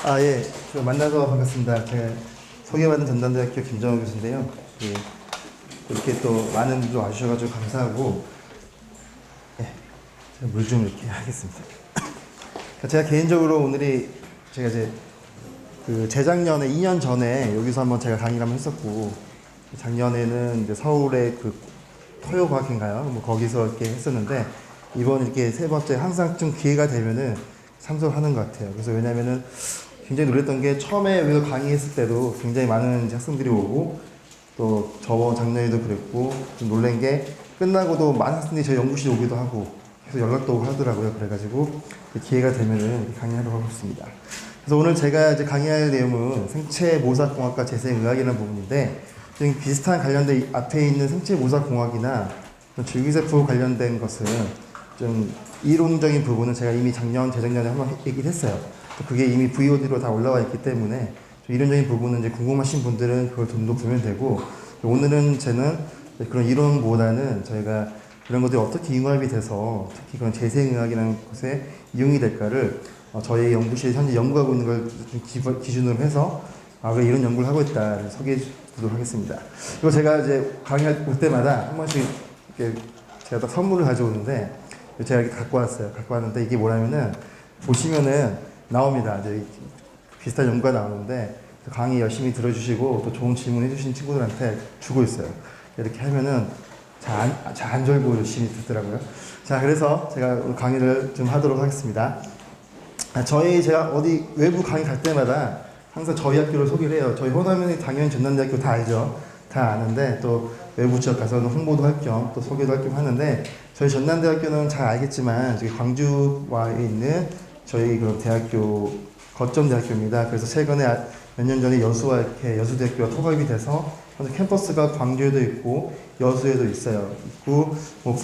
아, 예. 만나서 반갑습니다. 제가 소개받은 전남대학교 김정호 교수인데요. 예. 이렇게 또 많은 분들 와주셔가지고 감사하고, 예. 물 좀 이렇게 하겠습니다. 제가 개인적으로 오늘이 제가 이제 그 재작년에 2년 전에 여기서 한번 제가 강의를 한번 했었고, 작년에는 이제 서울의 그 토요과학인가요? 뭐 거기서 이렇게 했었는데, 이번 이렇게 세 번째 항상 좀 기회가 되면은 참석하는 것 같아요. 그래서 왜냐면은 굉장히 놀랬던 게 처음에 여기서 강의했을 때도 굉장히 많은 학생들이 오고 또 저번 작년에도 그랬고 좀 놀란 게 끝나고도 많은 학생들이 저희 연구실에 오기도 하고 계속 연락도 오고 하더라고요. 그래가지고 기회가 되면은 강의하려고 하고 있습니다. 그래서 오늘 제가 이제 강의할 내용은 생체모사공학과 재생의학이라는 부분인데 좀 비슷한 관련된 앞에 있는 생체모사공학이나 줄기세포 관련된 것은 좀 이론적인 부분은 제가 이미 작년, 재작년에 한번 얘기를 했어요. 그게 이미 VOD로 다 올라와 있기 때문에 좀 이론적인 부분은 이제 궁금하신 분들은 그걸 좀 더 보면 되고, 오늘은 저는 그런 이론보다는 저희가 이런 것들이 어떻게 융합이 돼서 특히 그런 재생의학이라는 것에 이용이 될까를 저희 연구실에 현재 연구하고 있는 걸 기준으로 해서 왜 이런 연구를 하고 있다를 소개해 드리도록 하겠습니다. 그리고 제가 이제 강의할 때마다 한 번씩 이렇게 제가 딱 선물을 가져오는데 제가 이렇게 갖고 왔어요. 갖고 왔는데 이게 뭐냐면은 보시면은 나옵니다. 이제 비슷한 연구가 나오는데 강의 열심히 들어주시고 또 좋은 질문 해주신 친구들한테 주고 있어요. 이렇게 하면은 잘 안 졸고 열심히 듣더라고요. 자, 그래서 제가 오늘 강의를 좀 하도록 하겠습니다. 제가 어디 외부 강의 갈 때마다 항상 저희 학교를 소개를 해요. 저희 호남면이 당연히 전남대학교 다 알죠. 다 아는데 또 외부 지역 가서는 홍보도 할 겸 또 소개도 할 겸 하는데 저희 전남대학교는 잘 알겠지만 저기 광주와에 있는 저희 그런 대학교 거점 대학교입니다. 그래서 최근에 몇 년 전에 여수와 이렇게 여수대학교가 통합이 돼서 현재 캠퍼스가 광주에도 있고 여수에도 있고 뭐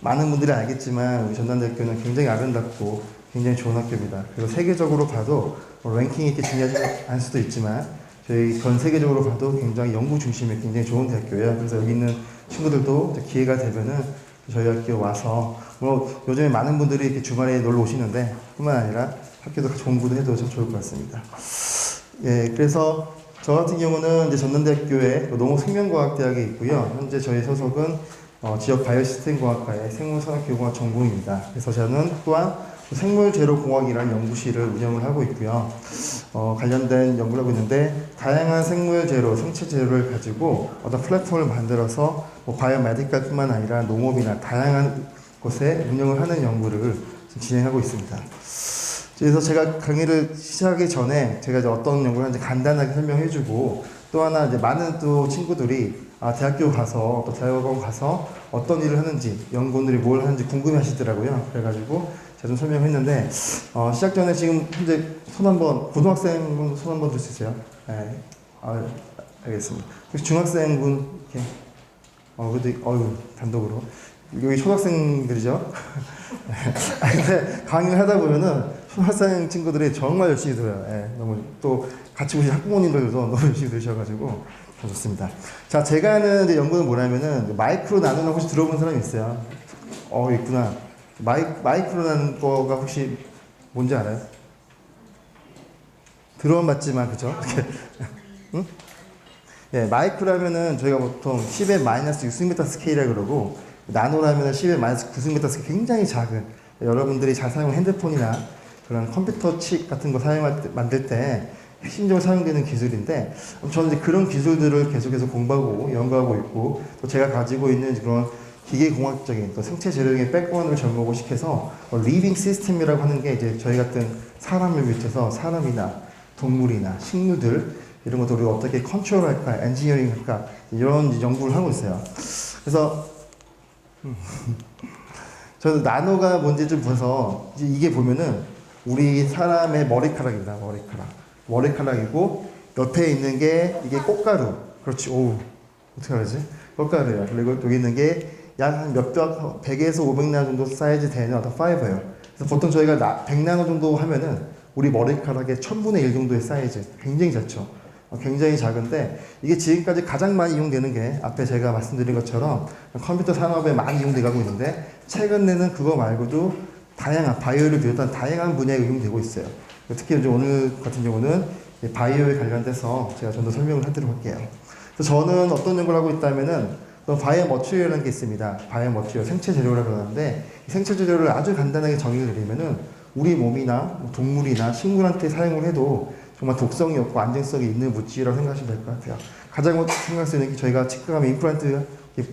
많은 분들이 알겠지만 우리 전남대학교는 굉장히 아름답고 굉장히 좋은 학교입니다. 그리고 세계적으로 봐도 뭐 랭킹이 이렇게 중요하지 않을 수도 있지만 저희 전 세계적으로 봐도 굉장히 연구 중심의 굉장히 좋은 대학교예요. 그래서 여기 있는 친구들도 기회가 되면은 저희 학교 와서 뭐 요즘에 많은 분들이 이렇게 주말에 놀러 오시는데 뿐만 아니라 학교도 같이 공부도 해도 참 좋을 것 같습니다. 예, 그래서 저 같은 경우는 이제 전남대학교에 농업생명과학대학에 있고요. 현재 저희 소속은 지역 바이오시스템공학과의 생물산업교육공학 전공입니다. 그래서 저는 또한 생물재료공학이라는 연구실을 운영을 하고 있고요. 관련된 연구를 하고 있는데 다양한 생물재료, 생체재료를 가지고 어떤 플랫폼을 만들어서 뭐 바이오메디컬뿐만 아니라 농업이나 다양한 곳에 운영을 하는 연구를 진행하고 있습니다. 그래서 제가 강의를 시작하기 전에 제가 이제 어떤 연구를 하는지 간단하게 설명해주고 또 하나 이제 많은 또 친구들이 대학교 가서 또 대학원 가서 어떤 일을 하는지 연구원들이 뭘 하는지 궁금해 하시더라고요. 그래가지고 제가 좀 설명했는데 시작 전에 지금 현재 손 한번 고등학생분 손 한번 들 수 있어요? 네. 알겠습니다. 혹시 중학생분 이렇게 그래도 단독으로 여기 초등학생들이죠? 근데 강의를 하다 보면은 초등학생 친구들이 정말 열심히 들어요. 예, 너무 또 같이 오신 학부모님들도 너무 열심히 들으셔가지고 좋습니다. 자, 제가 하는 이제 연구는 뭐냐면은 마이크로 나노라고 혹시 들어본 사람이 있어요? 있구나. 마이크로 나노 거가 혹시 뭔지 알아요? 들어는 봤지만 그죠? 응? 예, 마이크로라면은 저희가 보통 10의 마이너스 6승베타 스케일이라 그러고 나노라면은 10의 마이너스 9승베타 스케일 굉장히 작은 여러분들이 잘 사용하는 핸드폰이나 그런 컴퓨터 칩 같은 거 만들 때 핵심적으로 사용되는 기술인데 저는 이제 그런 기술들을 계속해서 공부하고 연구하고 있고 또 제가 가지고 있는 그런 기계공학적인 또 생체 재료적인 백그라운드를 접목시켜서 리빙 시스템이라고 하는 게 이제 저희 같은 사람을 비롯해서 사람이나 동물이나 식물들 이런 것들을 우리가 어떻게 컨트롤할까, 엔지니어링 할까 이런 연구를 하고 있어요. 그래서 저는 나노가 뭔지 좀 봐서 이게 보면은 우리 사람의 머리카락입니다. 머리카락이고 옆에 있는 게 이게 꽃가루. 그렇지. 오, 어떻게 알지? 꽃가루예요. 그리고 여기 있는 게 약 한 100에서 500나노 정도 사이즈 되는 어떤 파이버예요. 그래서 보통 저희가 100나노 정도 하면은 우리 머리카락의 1000분의 1 정도의 사이즈. 굉장히 작죠. 굉장히 작은데 이게 지금까지 가장 많이 이용되는 게 앞에 제가 말씀드린 것처럼 컴퓨터 산업에 많이 이용되고 있는데 최근에는 그거 말고도 다양한 바이오를 비롯한 다양한 분야에 응용되고 있어요. 특히 이제 오늘 같은 경우는 바이오에 관련돼서 제가 좀 더 설명을 하도록 할게요. 그래서 저는 어떤 연구를 하고 있다면은 바이오 머티리얼이라는 게 있습니다. 바이오 머티리얼, 생체 재료라고 하는데 이 생체 재료를 아주 간단하게 정의를 내리면은 우리 몸이나 동물이나 식물한테 사용을 해도 정말 독성이 없고 안정성이 있는 물질이라고 생각하시면 될 것 같아요. 가장 생각할 수 있는 게 저희가 치과 가면 임플란트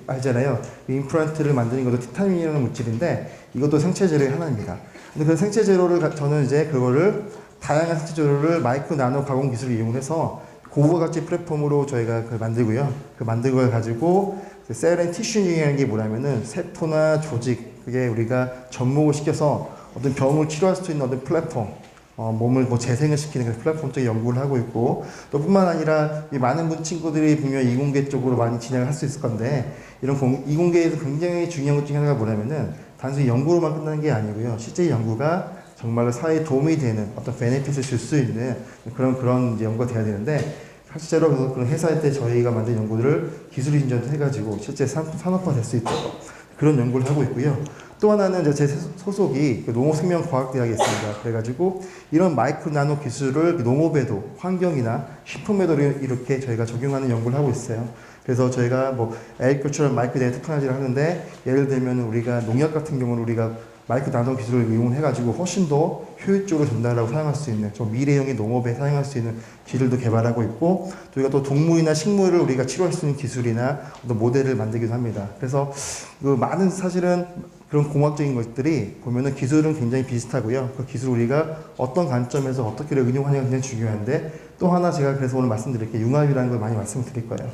알잖아요. 이 임플란트를 만드는 것도 티타늄이라는 물질인데 이것도 생체 재료의 하나입니다. 근데 그 생체 재료를 저는 이제 그거를 다양한 생체 재료를 마이크로 나노 가공 기술을 이용해서 고부가 가치 플랫폼으로 저희가 그걸 만들고요. 그 만든 걸 가지고 셀 앤 티슈잉이라는 게 뭐냐면은 세포나 조직 그게 우리가 접목을 시켜서 어떤 병을 치료할 수 있는 어떤 플랫폼 몸을 뭐 재생을 시키는 그런 플랫폼 쪽에 연구를 하고 있고 또 뿐만 아니라 이 많은 친구들이 분명 이공계 쪽으로 많이 진행을 할 수 있을 건데 이런 이공계에서 굉장히 중요한 것 중에 하나가 뭐냐면은 단순히 연구로만 끝나는 게 아니고요. 실제 연구가 정말로 사회에 도움이 되는 어떤 베네핏을 줄 수 있는 그런 이제 연구가 돼야 되는데 실제로 그런 회사에 때 저희가 만든 연구들을 기술 인정도 해가지고 실제 산업화 될 수 있도록 그런 연구를 하고 있고요. 또 하나는 이제 제 소속이 농업생명과학대학에 있습니다. 그래가지고 이런 마이크로 나노 기술을 농업에도 환경이나 식품에도 이렇게 저희가 적용하는 연구를 하고 있어요. 그래서 저희가 뭐 에그리컬처럴 마이크로 나노 테크놀로지를 하는데 예를 들면 우리가 농약 같은 경우는 우리가 마이크로 나노 기술을 이용해가지고 훨씬 더 효율적으로 전달하고 사용할 수 있는 좀 미래형의 농업에 사용할 수 있는 기술도 개발하고 있고 저희가 또 동물이나 식물을 우리가 치료할 수 있는 기술이나 어떤 모델을 만들기도 합니다. 그래서 그 많은 사실은 그런 공학적인 것들이 보면은 기술은 굉장히 비슷하고요. 그 기술 우리가 어떤 관점에서 어떻게 응용하냐가 굉장히 중요한데 또 하나 제가 그래서 오늘 말씀드릴 게 융합이라는 걸 많이 말씀을 드릴 거예요.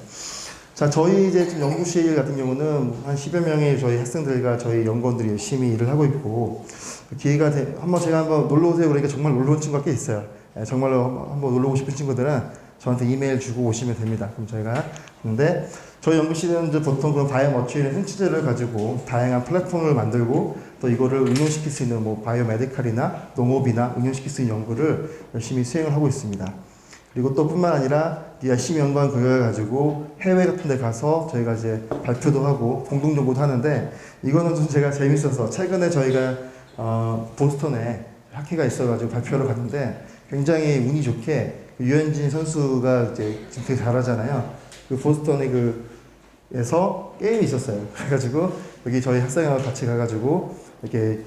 자, 저희 이제 지금 연구실 같은 경우는 한 10여 명의 저희 학생들과 저희 연구원들이 열심히 일을 하고 있고 기회가 제가 한번 놀러 오세요 그러니까 정말 놀러 온 친구가 꽤 있어요. 정말로 한번 놀러 오고 싶은 친구들은 저한테 이메일 주고 오시면 됩니다. 그럼 저희가 근데 저희 연구실은 이제 보통 그런 바이오 머티리얼 생체제를 가지고 다양한 플랫폼을 만들고 또 이거를 응용시킬 수 있는 뭐 바이오 메디칼이나 농업이나 응용시킬 수 있는 연구를 열심히 수행을 하고 있습니다. 그리고 또 뿐만 아니라 열심히 연구한 그걸 가지고 해외 같은 데 가서 저희가 이제 발표도 하고 공동정보도 하는데 이거는 좀 제가 재밌어서 최근에 저희가 보스턴에 학회가 있어가지고 발표를 갔는데 굉장히 운이 좋게 유현진 선수가 이제 지금 되게 잘하잖아요. 그 보스턴에 에서 게임이 있었어요. 그래가지고 여기 저희 학생하고 같이 가가지고 이렇게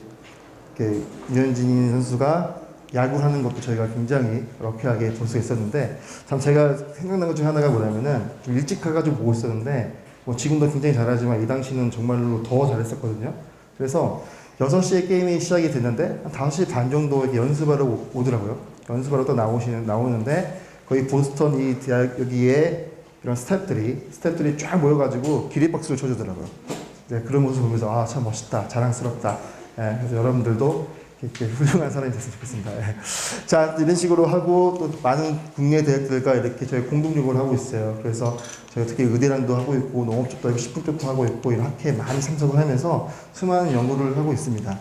유현진 선수가 야구를 하는 것도 저희가 굉장히 럭키하게 볼 수 있었는데 참 제가 생각난 것 중에 하나가 뭐냐면은 좀 일찍 가가지고 보고 있었는데 뭐 지금도 굉장히 잘하지만 이 당시는 정말로 더 잘했었거든요. 그래서 6시에 게임이 시작이 됐는데 한 5시 반 정도 이렇게 연습하러 오더라고요. 연습하러 또 나오는데 거의 보스턴 이 대학 여기에 이런 스태프들이 쫙 모여가지고 기립박수를 쳐주더라고요. 네, 그런 모습을 보면서 아 참 멋있다, 자랑스럽다. 그래서 여러분들도 이렇게 훌륭한 사람이 됐으면 좋겠습니다. 자, 이런 식으로 하고 또 많은 국내 대학들과 이렇게 저희 공동연구를 하고 있어요. 그래서 저희가 특히 의대랑도 하고 있고 농업 쪽도 하고 식품 쪽도 하고 있고 이런 학회에 많이 참석을 하면서 수많은 연구를 하고 있습니다.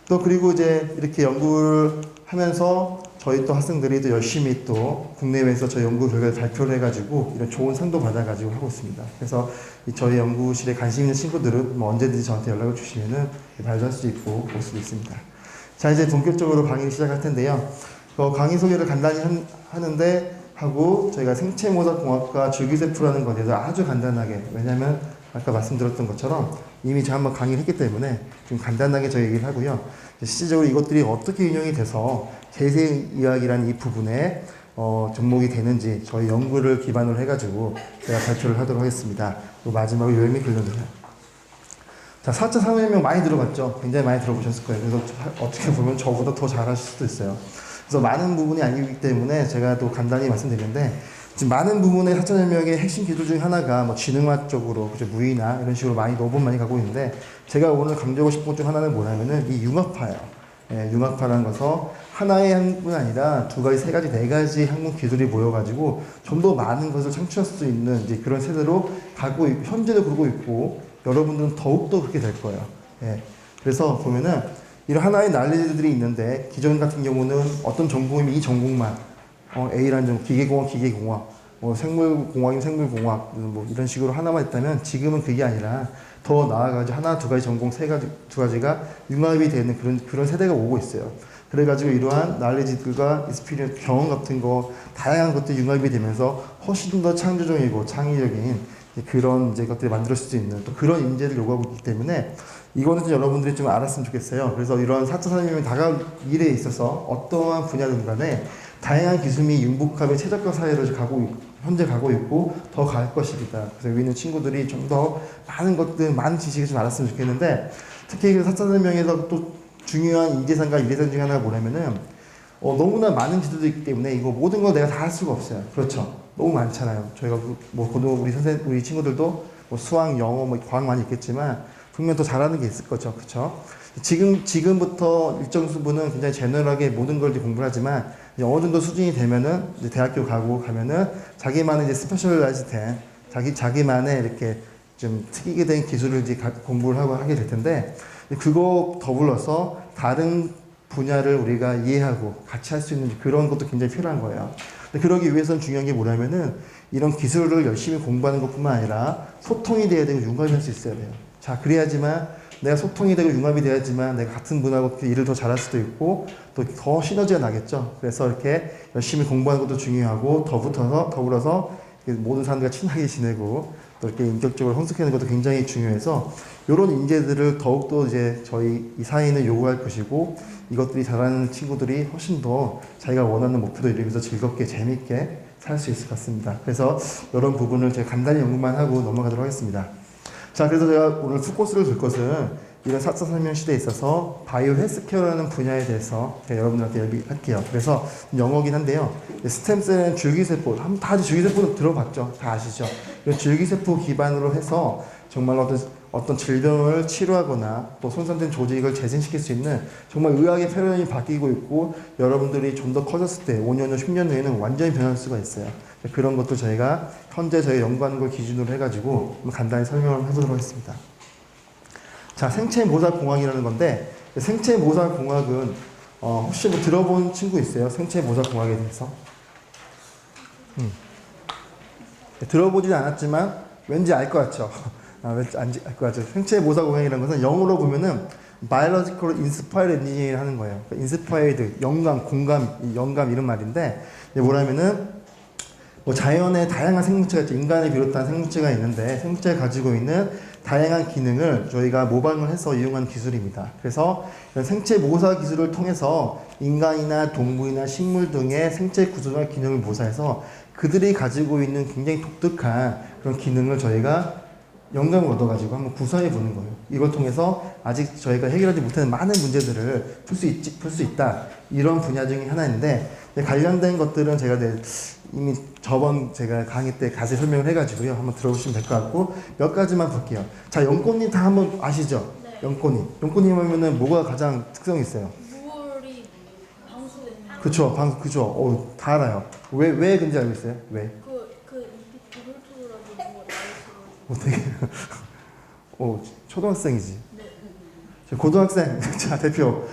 또 그리고 이제 이렇게 연구를 하면서 저희 또 학생들이 또 열심히 또 국내외에서 저희 연구 결과를 발표를 해가지고 이런 좋은 상도 받아가지고 하고 있습니다. 그래서 저희 연구실에 관심 있는 친구들은 뭐 언제든지 저한테 연락을 주시면은 발표할 수 있고 볼 수도 있습니다. 자, 이제 본격적으로 강의를 시작할 텐데요. 강의 소개를 간단히 하고 저희가 생체모사공학과 줄기세포라는 것에 대해서 아주 간단하게 왜냐하면 아까 말씀드렸던 것처럼 이미 제가 한번 강의를 했기 때문에 좀 간단하게 저희 얘기를 하고요. 실질적으로 이것들이 어떻게 운영이 돼서 재생의학이라는 이 부분에 접목이 되는지 저희 연구를 기반으로 해가지고 제가 발표를 하도록 하겠습니다. 또 마지막으로 열매 글려드려요. 자, 4차 산업혁명 많이 들어봤죠? 굉장히 많이 들어보셨을 거예요. 그래서 어떻게 보면 저보다 더 잘하실 수도 있어요. 그래서 많은 부분이 아니기 때문에 제가 또 간단히 말씀드리는데 지금 많은 부분의 4차 혁명의 핵심 기술 중에 하나가 뭐 지능화 쪽으로 그죠? 무의나 이런 식으로 너무 많이 가고 있는데 제가 오늘 강조하고 싶은 것 중 하나는 뭐냐면은 이 융합화예요. 융합화라는 것은 하나의 학문이 아니라 두 가지, 세 가지, 네 가지 학문 기술이 모여가지고 좀 더 많은 것을 창출할 수 있는 이제 그런 세대로 현재도 그러고 있고 여러분들은 더욱더 그렇게 될 거예요. 그래서 보면은 이런 하나의 난리들이 있는데 기존 같은 경우는 어떤 전공이면 이 전공만 A라는 전공, 기계공학, 뭐 생물공학이면 생물공학 뭐 이런 식으로 하나만 있다면 지금은 그게 아니라 더 나아가지고 하나, 두 가지 전공, 두 가지가 융합이 되는 그런 세대가 오고 있어요. 그래가지고 이러한 날리지들과 익스피리언스 경험 같은 거 다양한 것들이 융합이 되면서 훨씬 더 창조적이고 창의적인 그런 이제 것들을 만들 수 있는 또 그런 인재를 요구하고 있기 때문에 이거는 좀 여러분들이 좀 알았으면 좋겠어요. 그래서 이런 4차 산업혁명 다가올 미래에 있어서 어떠한 분야든 간에 다양한 기술이 융복합의 최적화 사회를 현재 가고 있고 더 갈 것입니다. 그래서 여기 있는 친구들이 좀 더 많은 것들, 많은 지식을 좀 알았으면 좋겠는데 특히 그 4차 산업혁명에서 또 중요한 인재상과 인재상 중에 하나가 뭐냐면은 너무나 많은 지도도 있기 때문에 이거 모든 걸 내가 다 할 수가 없어요. 그렇죠? 너무 많잖아요. 저희가 우리 친구들도 뭐 수학, 영어, 뭐 과학 많이 있겠지만 분명 더 잘하는 게 있을 거죠. 그렇죠? 지금부터 일정 수분은 굉장히 제너럴하게 모든 걸 공부를 하지만 이제 어느 정도 수준이 되면은 이제 대학교 가면은 자기만의 이제 스페셜라이즈 된 자기만의 이렇게 좀 특이게 된 기술을 이제 공부를 하게 될 텐데 그거 더불어서 다른 분야를 우리가 이해하고 같이 할 수 있는 그런 것도 굉장히 필요한 거예요. 근데 그러기 위해서는 중요한 게 뭐냐면은 이런 기술을 열심히 공부하는 것뿐만 아니라 소통이 돼야 되고 융합이 할 수 있어야 돼요. 자, 그래야지만 내가 소통이 되고 융합이 돼야지만 내가 같은 분하고 일을 더 잘할 수도 있고 또 더 시너지가 나겠죠. 그래서 이렇게 열심히 공부하는 것도 중요하고 더불어서 모든 사람들과 친하게 지내고 또 이렇게 인격적으로 성숙하는 것도 굉장히 중요해서 이런 인재들을 더욱더 이제 저희 이 사회는 요구할 것이고 이것들이 잘하는 친구들이 훨씬 더 자기가 원하는 목표도 이루면서 즐겁게 재밌게 살 수 있을 것 같습니다. 그래서 이런 부분을 제가 간단히 연구만 하고 넘어가도록 하겠습니다. 자, 그래서 제가 오늘 푸코스를 줄 것은 이런 4차 산업혁명 시대에 있어서 바이오 헬스케어라는 분야에 대해서 제가 여러분들한테 얘기할게요. 그래서 영어긴 한데요. 스템셀은 줄기세포, 다들 줄기세포는 들어봤죠? 다 아시죠? 이런 줄기세포 기반으로 해서 정말 어떤 질병을 치료하거나 또 손상된 조직을 재생시킬 수 있는 정말 의학의 패러다임이 바뀌고 있고 여러분들이 좀 더 커졌을 때 5년 후 10년 후에는 완전히 변할 수가 있어요. 그런 것도 저희가 현재 저희가 연구하는 걸 기준으로 해가지고 간단히 설명을 해보도록 하겠습니다. 자, 생체모사공학이라는 건데 생체모사공학은 혹시 뭐 들어본 친구 있어요? 생체모사공학에 대해서? 들어보지는 않았지만 왠지 알 것 같죠? 왠지 알 것 같죠? 생체모사공학이라는 것은 영어로 보면은 Biological Inspired Engineering 하는 거예요. 그러니까 Inspired, 영감, 공감, 영감 이런 말인데 뭐냐면은 뭐 자연의 다양한 생물체가 있죠. 인간을 비롯한 생물체가 있는데 생물체가 가지고 있는 다양한 기능을 저희가 모방을 해서 이용하는 기술입니다. 그래서 생체 모사 기술을 통해서 인간이나 동물이나 식물 등의 생체 구조나 기능을 모사해서 그들이 가지고 있는 굉장히 독특한 그런 기능을 저희가 영감을 얻어가지고 한번 구사해 보는 거예요. 이걸 통해서 아직 저희가 해결하지 못하는 많은 문제들을 풀 수 있다. 이런 분야 중에 하나인데 관련된 것들은 제가 이미 저번 제가 강의 때 자세히 설명을 해가지고요. 한번 들어보시면 될 것 같고 몇 가지만 볼게요. 자, 연꽃잎 다 한번 아시죠? 네. 연꽃잎 하면은 뭐가 가장 특성이 있어요? 물이 방수되는. 그쵸, 그죠. 다 알아요. 왜 근지 알고 있어요? 왜? 잎이 두글두글하게 뭐가 나있어가지고. 되게, 초등학생이지. 네. 저 고등학생, 자, 대표.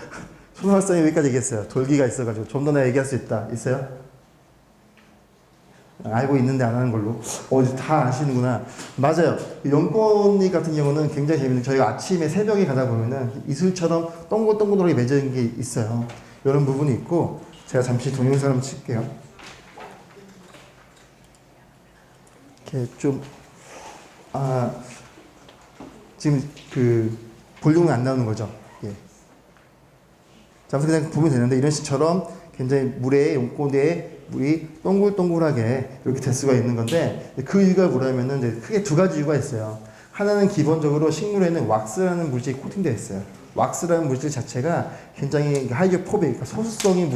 초등학생이 여기까지 얘기했어요. 돌기가 있어가지고 좀 더 내가 얘기할 수 있다. 있어요? 알고 있는데 안 하는 걸로. 다 아시는구나. 맞아요. 연꽃잎 같은 경우는 굉장히 재밌는, 저희가 아침에 새벽에 가다 보면은 이슬처럼 동글동글하게 맺어진 게 있어요. 이런 부분이 있고, 제가 잠시 동영상 한번 칠게요. 이렇게 좀, 지금 볼륨이 안 나오는 거죠. 예. 자, 그냥 보면 되는데, 이런 식처럼 굉장히 연꽃에 물이 동글동글하게 이렇게 될 수가 있는 건데 그 이유가 뭐냐면은 이제 크게 두 가지 이유가 있어요. 하나는 기본적으로 식물에는 왁스라는 물질이 코팅되어 있어요. 왁스라는 물질 자체가 굉장히 하이드로포빅, 그러니까 소수성의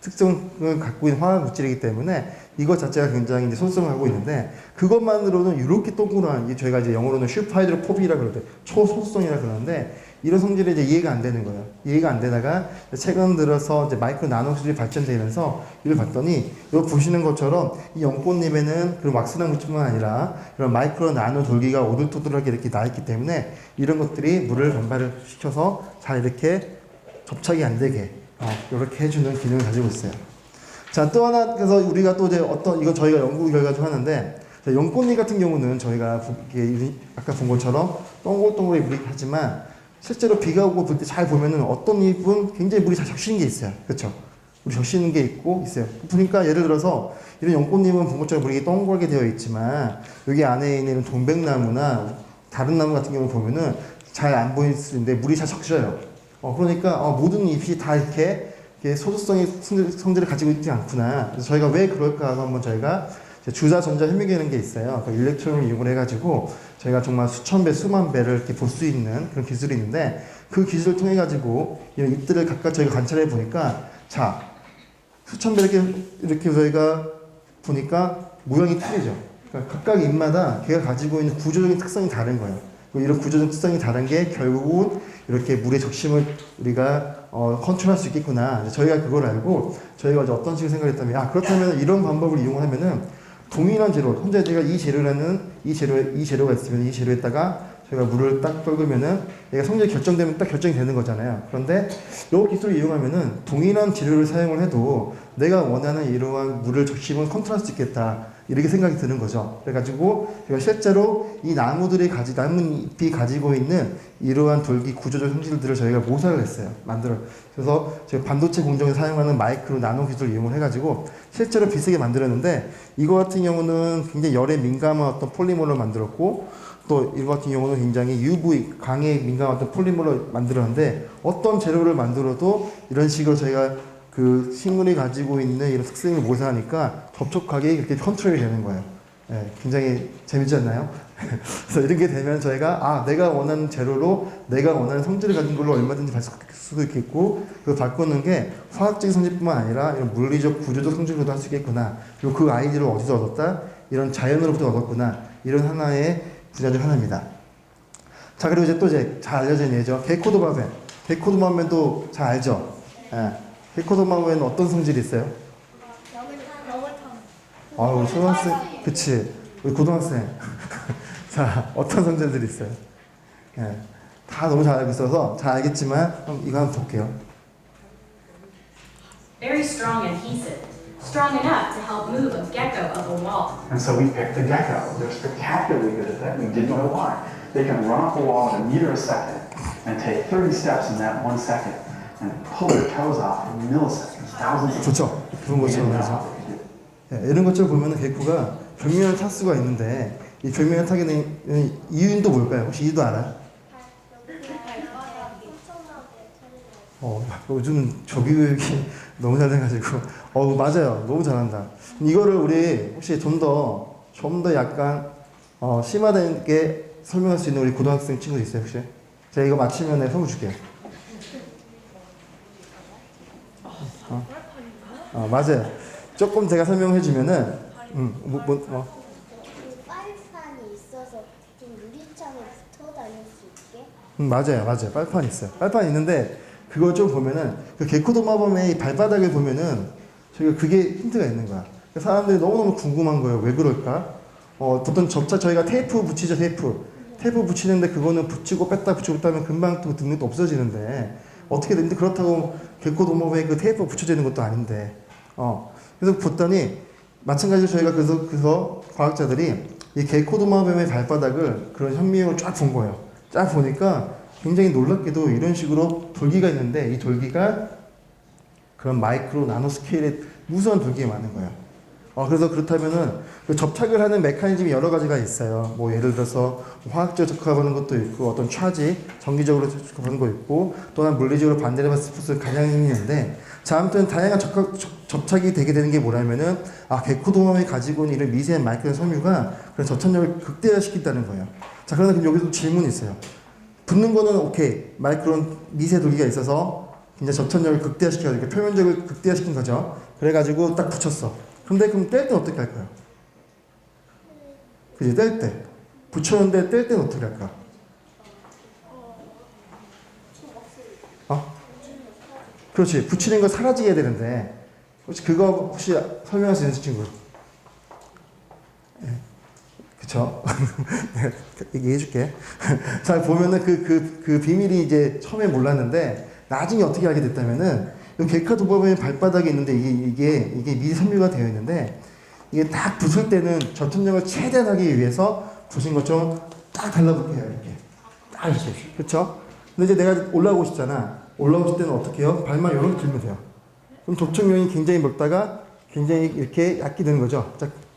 특성을 갖고 있는 화학 물질이기 때문에 이것 자체가 굉장히 이제 소수성을 갖고 있는데 그것만으로는 이렇게 동그란 저희가 이제 영어로는 슈퍼하이드로포빅이라 그러는데 초소수성이라 그러는데 이런 성질이 이제 이해가 안 되는 거예요. 이해가 안 되다가 최근 들어서 이제 마이크로 나노 기술이 발전되면서 이걸 봤더니 이거 보시는 것처럼 이 연꽃잎에는 그런 왁스나 물질뿐만 아니라 이런 마이크로 나노 돌기가 오돌토돌하게 이렇게 나 있기 때문에 이런 것들이 물을 반발을 시켜서 잘 이렇게 접착이 안 되게 이렇게 해주는 기능을 가지고 있어요. 자, 또 하나, 그래서 우리가 또 이제 이거 저희가 연구 결과 중 하는데 연꽃잎 같은 경우는 저희가 아까 본 것처럼 동글동글하게 하지만 실제로 비가 오고 볼 때 잘 보면은 어떤 잎은 굉장히 물이 잘 적시는 게 있어요. 그렇죠? 물이 적시는 게 있고 있어요. 그러니까 예를 들어서 이런 연꽃잎은 본 것처럼 물이 동그랗게 되어 있지만 여기 안에 있는 동백나무나 다른 나무 같은 경우 보면은 잘 안 보일 수 있는데 물이 잘 적셔요. 그러니까 모든 잎이 다 이렇게 소수성의 성질을 가지고 있지 않구나. 그래서 저희가 왜 그럴까 하고 한번 저희가 주사 전자 현미경이라는 게 있어요. 그 일렉트론을 이용을 해가지고 저희가 정말 수천 배, 수만 배를 이렇게 볼 수 있는 그런 기술이 있는데 그 기술을 통해 가지고 이런 잎들을 각각 저희가 관찰해 보니까 자 수천 배 이렇게 저희가 보니까 모양이 틀리죠. 그러니까 각각 잎마다 걔가 가지고 있는 구조적인 특성이 다른 거예요. 이런 구조적 특성이 다른 게 결국은 이렇게 물의 적심을 우리가 컨트롤할 수 있겠구나. 저희가 그걸 알고 저희가 이제 어떤 식으로 생각했다면 그렇다면 이런 방법을 이용하면은 동일한 재료, 현재 제가 이 재료가 있으면 이 재료에다가 저희가 물을 딱 끓으면은 얘가 성질이 결정되면 딱 결정이 되는 거잖아요. 그런데 이 기술을 이용하면은 동일한 재료를 사용을 해도 내가 원하는 이러한 물을 적심을 컨트롤할 수 있겠다. 이렇게 생각이 드는 거죠. 그래가지고 제가 실제로 이 나뭇잎이 가지고 있는 이러한 돌기 구조적 성질들을 저희가 모사를 했어요. 그래서 제가 반도체 공정에 사용하는 마이크로 나노 기술을 이용을 해가지고 실제로 비슷하게 만들었는데 이거 같은 경우는 굉장히 열에 민감한 어떤 폴리머로 만들었고 또 이거 같은 경우는 굉장히 UV 강에 민감한 어떤 폴리머로 만들었는데 어떤 재료를 만들어도 이런 식으로 저희가 그 식물이 가지고 있는 이런 특성을 모사하니까 접촉하게 이렇게 컨트롤이 되는 거예요. 굉장히 재밌지 않나요? 그래서 이렇게 되면 저희가 내가 원하는 재료로 내가 원하는 성질을 가진 걸로 얼마든지 바꿀 수도 있겠고 그걸 바꾸는 게 화학적인 성질뿐만 아니라 이런 물리적 구조적 성질로도 할 수 있겠구나. 그리고 그 아이디어를 어디서 얻었다? 이런 자연으로부터 얻었구나. 이런 하나의 분야 중 하나입니다. 자, 그리고 이제 잘 알려진 예죠. 게코도마벤. 게코도마벤도 잘 알죠? 게코도마벤은 어떤 성질이 있어요? 우리 초등학생, 그치. 우리 고등학생. 자, 어떤 성질들이 있어요? 다 너무 잘 알고 있어서 잘 알겠지만, 이거 한번 볼게요. Very strong adhesive, strong enough to help move a gecko up a wall. And so we picked the gecko. They're spectacularly good at that. We didn't know why. They can run up a wall in a meter a second and take 30 steps in that 1 second and pull their toes off in milliseconds, thousands of 좋죠. 그런 것처럼 해서. 이런 것처럼 보면은 개코가 벽면을 탈 수가 있는데 이 벽면을 타게 된 이유는 또 뭘까요? 혹시 이유도 알아요? 요즘 조교육이 너무 잘 돼가지고 맞아요. 너무 잘한다. 이거를 우리 혹시 좀 더 약간 심화되게 설명할 수 있는 우리 고등학생 친구 있어요 혹시? 제가 이거 마치면 선물 줄게요. 맞아요. 조금 제가 설명해 주면은 빨판이 있어서 좀 유리창에 붙어 다닐 수 있게. 맞아요. 빨판 있어요. 빨판 있는데 그걸 좀 보면은 그 게코도마뱀의 발바닥을 보면은 저희가 그게 힌트가 있는 거야. 사람들이 너무너무 궁금한 거예요. 왜 그럴까? 보통 저희가 테이프 붙이죠. 테이프 붙이는데 그거는 붙이고 뺐다 하면 금방 또 등록도 없어지는데 어떻게 되는데 그렇다고 게코도마뱀에 그 테이프 붙여지는 것도 아닌데 그래서 봤더니 마찬가지로 저희가 그래서 과학자들이 이 게코도마뱀의 발바닥을 그런 현미경을 쫙 본 거예요. 쫙 보니까 굉장히 놀랍게도 이런 식으로 돌기가 있는데 이 돌기가 그런 마이크로 나노 스케일의 무수한 돌기가 많은 거예요. 그래서 그렇다면은 그 접착을 하는 메커니즘이 여러 가지가 있어요. 뭐 예를 들어서 화학적으로 접촉하는 것도 있고 어떤 차지, 전기적으로 접촉하는 거 있고 또한 물리적으로 반대로 봤을 때 가량이 있는데 자, 아무튼 다양한 접착이 되게 되는 게 뭐냐면은 게코도마뱀이 가지고 있는 이런 미세한 마이크로 섬유가 그런 접착력을 극대화시킨다는 거예요. 자, 그러나 그럼 여기서 질문이 있어요. 붙는 거는 오케이. 마이크론 미세 돌기가 있어서 굉장히 접착력을 극대화시켜가지고 표면적을 극대화시킨 거죠. 그래가지고 딱 붙였어. 근데 그럼 뗄 땐 어떻게 할까요? 그지? 뗄 때. 붙였는데 뗄 때는 어떻게 할까? 그렇지. 붙이는 거 사라지게 해야 되는데 혹시 그거 설명할 수 있는 친구? 그쵸? 얘기해 줄게. 잘 보면은 그 비밀이 이제 처음에 몰랐는데 나중에 어떻게 알게 됐다면은 게코도마뱀의 발바닥에 있는데 이게 미세 섬유가 되어 있는데 이게 딱 붙을 때는 접착력을 최대한 하기 위해서 보신 것처럼 딱 달라붙게 해요. 이렇게. 딱 이렇게. 그쵸? 근데 이제 내가 올라오고 싶잖아. 올라오고 싶을 때는 어떻게 해요? 발만 이렇게 들면 돼요. 그럼 접촉면이 굉장히 넓다가 굉장히 이렇게 얕게 되는 거죠.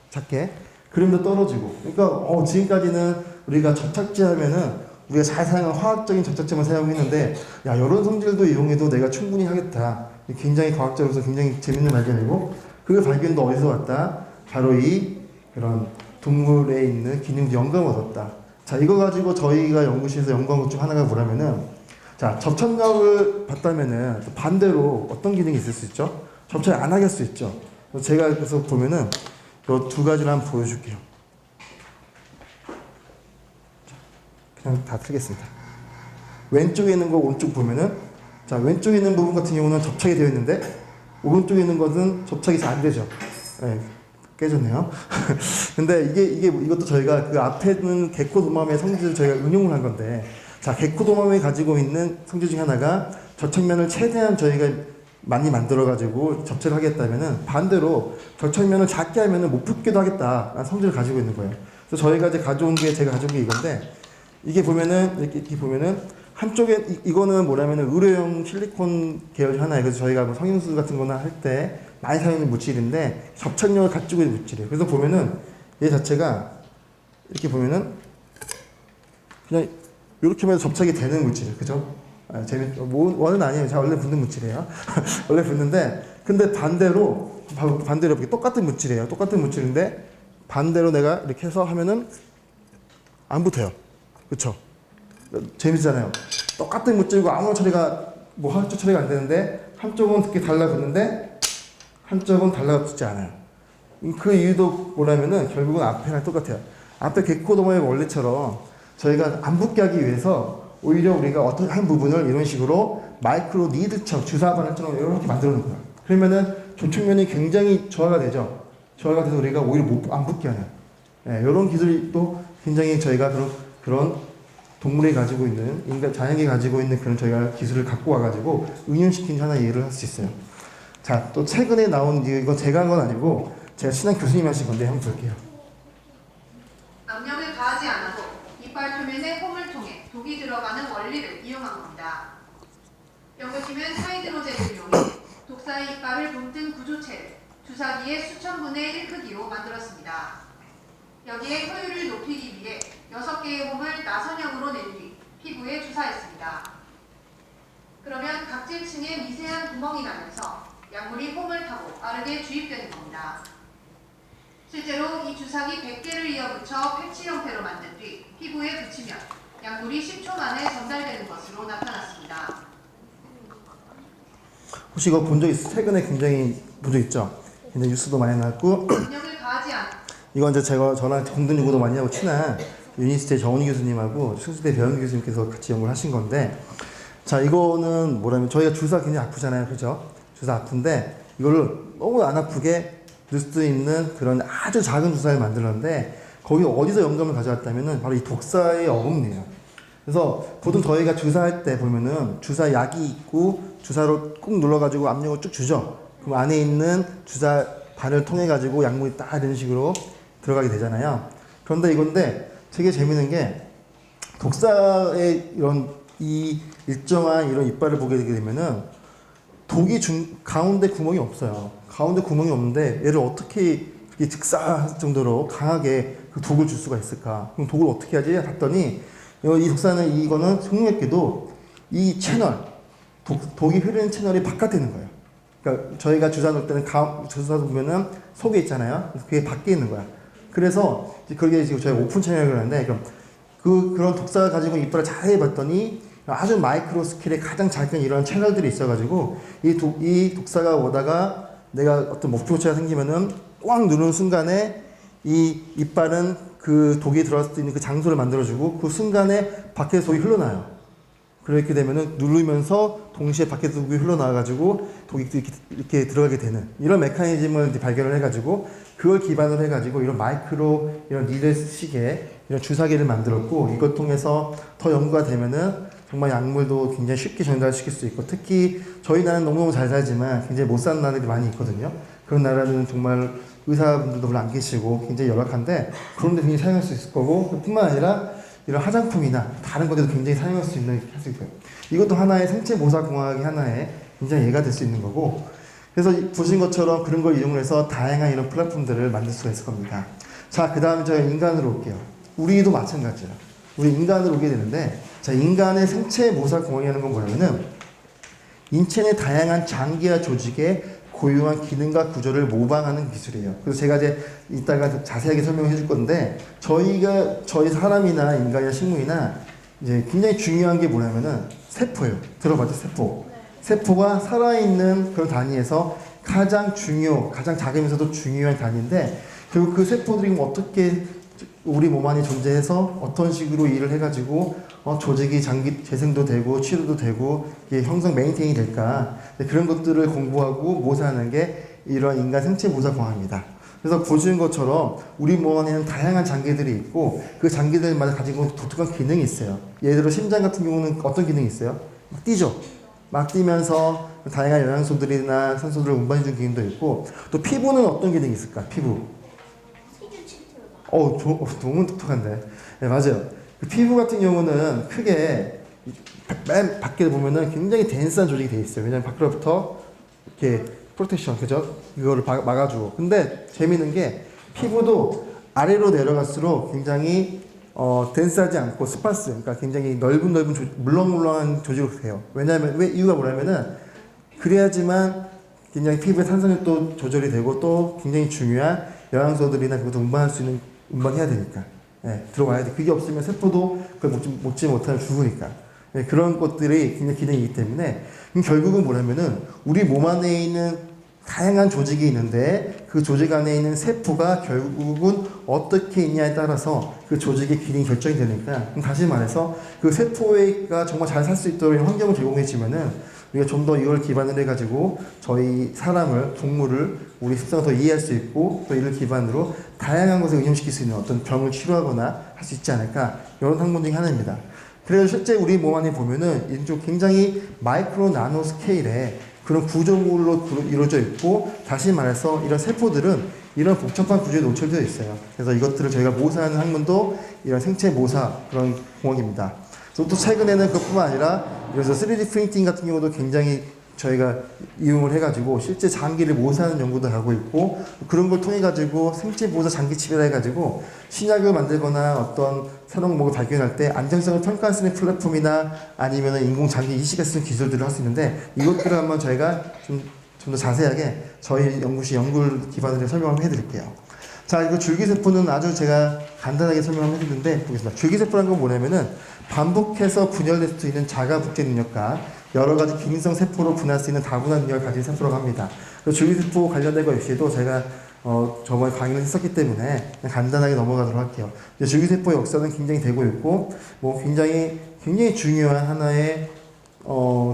작게. 그림도 떨어지고. 그러니까 지금까지는 우리가 접착제 하면은 우리가 잘 사용한 화학적인 접착제만 사용했는데 야 이런 성질도 이용해도 내가 충분히 하겠다. 굉장히 과학적으로서 굉장히 재밌는 발견이고 그 발견도 어디서 왔다? 바로 이 그런 동물에 있는 기능 영감을 얻었다. 자 이거 가지고 저희가 연구실에서 연구한 것 중 하나가 뭐라면은 자 접착력을 봤다면은 반대로 어떤 기능이 있을 수 있죠? 접착 안 하게 할 수 있죠. 제가 그래서 보면은 이 두 가지를 한번 보여줄게요. 그냥 다 틀겠습니다. 왼쪽에 있는 거 오른쪽 보면은 자 왼쪽에 있는 부분 같은 경우는 접착이 되어 있는데 오른쪽에 있는 것은 접착이 잘 안 되죠. 네, 깨졌네요. 근데 이것도 저희가 그 앞에 있는 게코도마뱀의 성질을 저희가 응용을 한 건데 자 게코도마뱀이 가지고 있는 성질 중에 하나가 접착면을 최대한 저희가 많이 만들어가지고 접착을 하겠다면은 반대로 접착면을 작게 하면은 못 붙게도 하겠다라는 성질을 가지고 있는 거예요. 그래서 저희가 이제 제가 가져온 게 이건데 이게 보면은 이렇게 보면은 한쪽에 이거는 뭐냐면은 의료용 실리콘 계열 하나예요. 그래서 저희가 뭐 성형수 같은 거나 할 때 많이 사용하는 물질인데 접착력을 가지고 있는 물질이에요. 그래서 보면은 얘 자체가 이렇게 보면은 그냥 이렇게 하면 접착이 되는 물질이에요. 그죠? 원은 아니에요. 자, 원래 붙는 물질이에요. 원래 붙는데, 근데 반대로 이렇게 똑같은 물질이에요. 똑같은 물질인데, 반대로 내가 이렇게 해서 하면은 안 붙어요. 그쵸? 재밌잖아요. 똑같은 물질이고 아무런 처리가, 화학적 처리가 안 되는데, 한쪽은 이렇게 달라붙는데, 한쪽은 달라붙지 않아요. 그 이유도 뭐냐면은, 결국은 앞에랑 똑같아요. 앞에 게코도마의 원리처럼 저희가 안 붙게 하기 위해서 오히려 우리가 어떤 한 부분을 이런 식으로 마이크로 니드처럼 주사 바늘처럼 이렇게 만들어 놓은 거야. 그러면은 접촉면이 굉장히 저하가 되죠. 저하가 돼서 우리가 오히려 안 붙게 하는 이런 기술이 또 굉장히 저희가 그런 동물이 가지고 있는 자연이 가지고 있는 그런 저희가 기술을 갖고 와가지고 응용시킨 하나 예를 할 수 있어요. 자, 또 최근에 나온 이건 제가 한 건 아니고 제가 친한 교수님 하신 건데 한번 볼게요. 압력을 가하지 않아도 이빨 표면의 홈을 통해 독이 들어가는 원리를 이용한 겁니다. 연구팀은 하이드로젠을 이용해 독사의 이빨을 본뜬 구조체를 주사기의 수천 분의 1 크기로 만들었습니다. 여기에 효율을 높이기 위해 6개의 홈을 나선형으로 낸 뒤 피부에 주사했습니다. 그러면 각질층에 미세한 구멍이 나면서 약물이 홈을 타고 빠르게 주입되는 겁니다. 실제로 이 주사기 100개를 이어붙여 패치 형태로 만든 뒤 피부에 붙이면 약물이 10초 만에 전달되는 것으로 나타났습니다. 혹시 이거 본 적 있어요? 최근에 굉장히 본 적 있죠? 굉장히 뉴스도 많이 나왔고 압력을 가하지 않아 이건 이제 저랑 공동 연구도 많이 하고 친한 유니스트의 정은희 교수님하고 충주대 배현 교수님께서 같이 연구를 하신 건데 자 이거는 뭐라면 저희가 주사 굉장히 아프잖아요. 그죠? 주사 아픈데 이거를 너무 안 아프게 넣을 수 있는 그런 아주 작은 주사를 만들었는데 거기 어디서 영감을 가져왔다면은 바로 이 독사의 어금니예요. 그래서 보통 저희가 주사할 때 보면은 주사 약이 있고 주사로 꾹 눌러가지고 압력을 쭉 주죠. 그럼 안에 있는 주사 반을 통해 가지고 약물이 딱 이런 식으로 들어가게 되잖아요. 그런데 이건데 되게 재밌는 게 독사의 이런 이 일정한 이런 이빨을 보게 되게 되면은 독이 가운데 구멍이 없어요. 가운데 구멍이 없는데 얘를 어떻게 이렇게 즉사할 정도로 강하게 그 독을 줄 수가 있을까? 그럼 독을 어떻게 하지? 봤더니 이 독사는 이거는 흥미롭게도 이 채널 독이 흐르는 채널이 바깥에 있는 거예요. 그러니까 저희가 주사 놓을 때는 주사 보면은 속에 있잖아요. 그래서 그게 밖에 있는 거야. 그래서 그게 지금 저희가 오픈 채널이라고 하는데 그런 독사가 가지고 이빨을 잘 해봤더니 아주 마이크로 스케일의 가장 작은 이런 채널들이 있어가지고 이 독사가 오다가 내가 어떤 목표체가 생기면은 꽉 누르는 순간에 이 이빨은 그 독이 들어갈 수 있는 그 장소를 만들어주고 그 순간에 밖에서 독이 흘러나요. 그렇게 되면은 누르면서 동시에 밖에서 독이 흘러나와가지고 독이 이렇게 들어가게 되는 이런 메커니즘을 발견을 해가지고 그걸 기반으로 해가지고 이런 마이크로 이런 니들식의 이런 주사기를 만들었고 이것 통해서 더 연구가 되면은 정말 약물도 굉장히 쉽게 전달시킬 수 있고 특히 저희 나라는 너무너무 잘 살지만 굉장히 못 사는 나라들이 많이 있거든요. 그런 나라는 정말 의사분들도 별로 안 계시고 굉장히 열악한데 그런 데 굉장히 사용할 수 있을 거고 뿐만 아니라 이런 화장품이나 다른 것에도 굉장히 사용할 수 있는 할 수 있고요. 이것도 하나의 생체 모사 공학의 하나의 굉장히 예가 될 수 있는 거고, 그래서 보신 것처럼 그런 걸 이용을 해서 다양한 이런 플랫폼들을 만들 수가 있을 겁니다. 자, 그 다음에 저희 인간으로 올게요. 우리도 마찬가지예요. 우리 인간으로 오게 되는데, 자, 인간의 생체 모사 공학이라는 건 뭐냐면은 인체 내 다양한 장기와 조직의 고유한 기능과 구조를 모방하는 기술이에요. 그래서 제가 이제 이따가 자세하게 설명해 줄 건데, 저희 사람이나 인간이나 식물이나 이제 굉장히 중요한 게 뭐냐면은 세포예요. 들어봤죠? 세포. 세포가 살아있는 그런 단위에서 가장 작으면서도 중요한 단위인데, 결국 그 세포들이 어떻게 우리 몸 안에 존재해서 어떤 식으로 일을 해가지고 조직이 장기 재생도 되고 치료도 되고 이게 형성 메인테인이 될까, 그런 것들을 공부하고 모사하는 게 이런 인간 생체 모사 공학입니다. 그래서 보시는 것처럼 우리 몸 안에는 다양한 장기들이 있고 그 장기들마다 가지고 독특한 기능이 있어요. 예를 들어 심장 같은 경우는 어떤 기능이 있어요? 막 뛰죠. 막 뛰면서 다양한 영양소들이나 산소들을 운반해주는 기능도 있고, 또 피부는 어떤 기능이 있을까? 피부. 너무 똑똑한데. 네, 맞아요. 그 피부 같은 경우는 크게 맨 밖에 보면은 굉장히 덴스한 조직이 돼 있어요. 왜냐면 밖으로부터 이렇게 프로텍션, 그죠? 이거를 막아주고. 근데 재미있는 게 피부도 아래로 내려갈수록 굉장히 덴스하지 않고 스파스, 그러니까 굉장히 넓은 물렁물렁한 조직으로 돼요. 왜냐면 이유가 뭐냐면은 그래야지만 굉장히 피부의 산소력도 조절이 되고 또 굉장히 중요한 영양소들이나 그것도 운반해야 되니까. 네, 들어와야 돼. 그게 없으면 세포도 그걸 먹지 못하면 죽으니까. 네, 그런 것들이 굉장히 기능이기 때문에 결국은 뭐냐면은 우리 몸 안에 있는 다양한 조직이 있는데 그 조직 안에 있는 세포가 결국은 어떻게 있냐에 따라서 그 조직의 기능이 결정이 되니까, 다시 말해서 그 세포가 정말 잘 살 수 있도록 환경을 제공해주면은 우리가 좀 더 이걸 기반으로 해가지고 저희 사람을, 동물을 우리 습성을 더 이해할 수 있고 또 이를 기반으로 다양한 것을 응용시킬 수 있는 어떤 병을 치료하거나 할 수 있지 않을까, 이런 학문 중에 하나입니다. 그래서 실제 우리 몸 안에 보면은 좀 굉장히 마이크로 나노 스케일의 그런 구조물로 이루어져 있고, 다시 말해서 이런 세포들은 이런 복잡한 구조에 노출되어 있어요. 그래서 이것들을 저희가 모사하는 학문도 이런 생체 모사 그런 공학입니다. 또 최근에는 그것뿐만 아니라 그래서 3D 프린팅 같은 경우도 굉장히 저희가 이용을 해가지고 실제 장기를 모사하는 연구도 하고 있고, 그런 걸 통해 가지고 생체 모사 장기 칩이라 해가지고 신약을 만들거나 어떤 새로운 목을 발견할 때 안정성을 평가할 수 있는 플랫폼이나 아니면 인공 장기 이식을 쓰는 기술들을 할 수 있는데, 이것들을 한번 저희가 좀 더 자세하게 저희 연구실 연구를 기반으로 설명을 해드릴게요. 자, 이거 줄기세포는 아주 제가 간단하게 설명을 해드리는데 보겠습니다. 줄기세포라는 건 뭐냐면은 반복해서 분열될 수 있는 자가복제 능력과 여러 가지 기능성 세포로 분할 수 있는 다분한 능력을 가진 세포라고 합니다. 줄기세포 관련된 것 역시도 제가 저번에 강의를 했었기 때문에 그냥 간단하게 넘어가도록 할게요. 줄기세포의 역사는 굉장히 되고 있고, 굉장히 중요한 하나의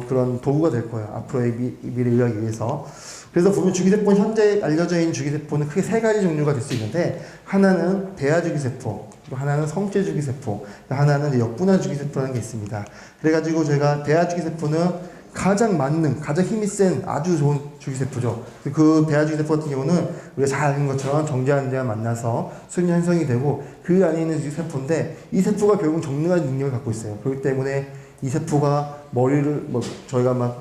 그런 도구가 될 거예요. 앞으로의 미래 의학에 위해서. 그래서 보면 줄기세포는 현재 알려져 있는 줄기세포는 크게 세 가지 종류가 될 수 있는데, 하나는 배아줄기세포, 하나는 성체줄기세포, 하나는 역분화 줄기세포라는 게 있습니다. 그래가지고 저희가 배아줄기세포는 가장 힘이 센 아주 좋은 줄기세포죠. 그 배아줄기세포 같은 경우는 우리가 잘 아는 것처럼 정제환자가 만나서 수면 형성이 되고 그 안에 있는 줄기세포인데, 이 세포가 결국 정능한 능력을 갖고 있어요. 그렇기 때문에 이 세포가 머리를 저희가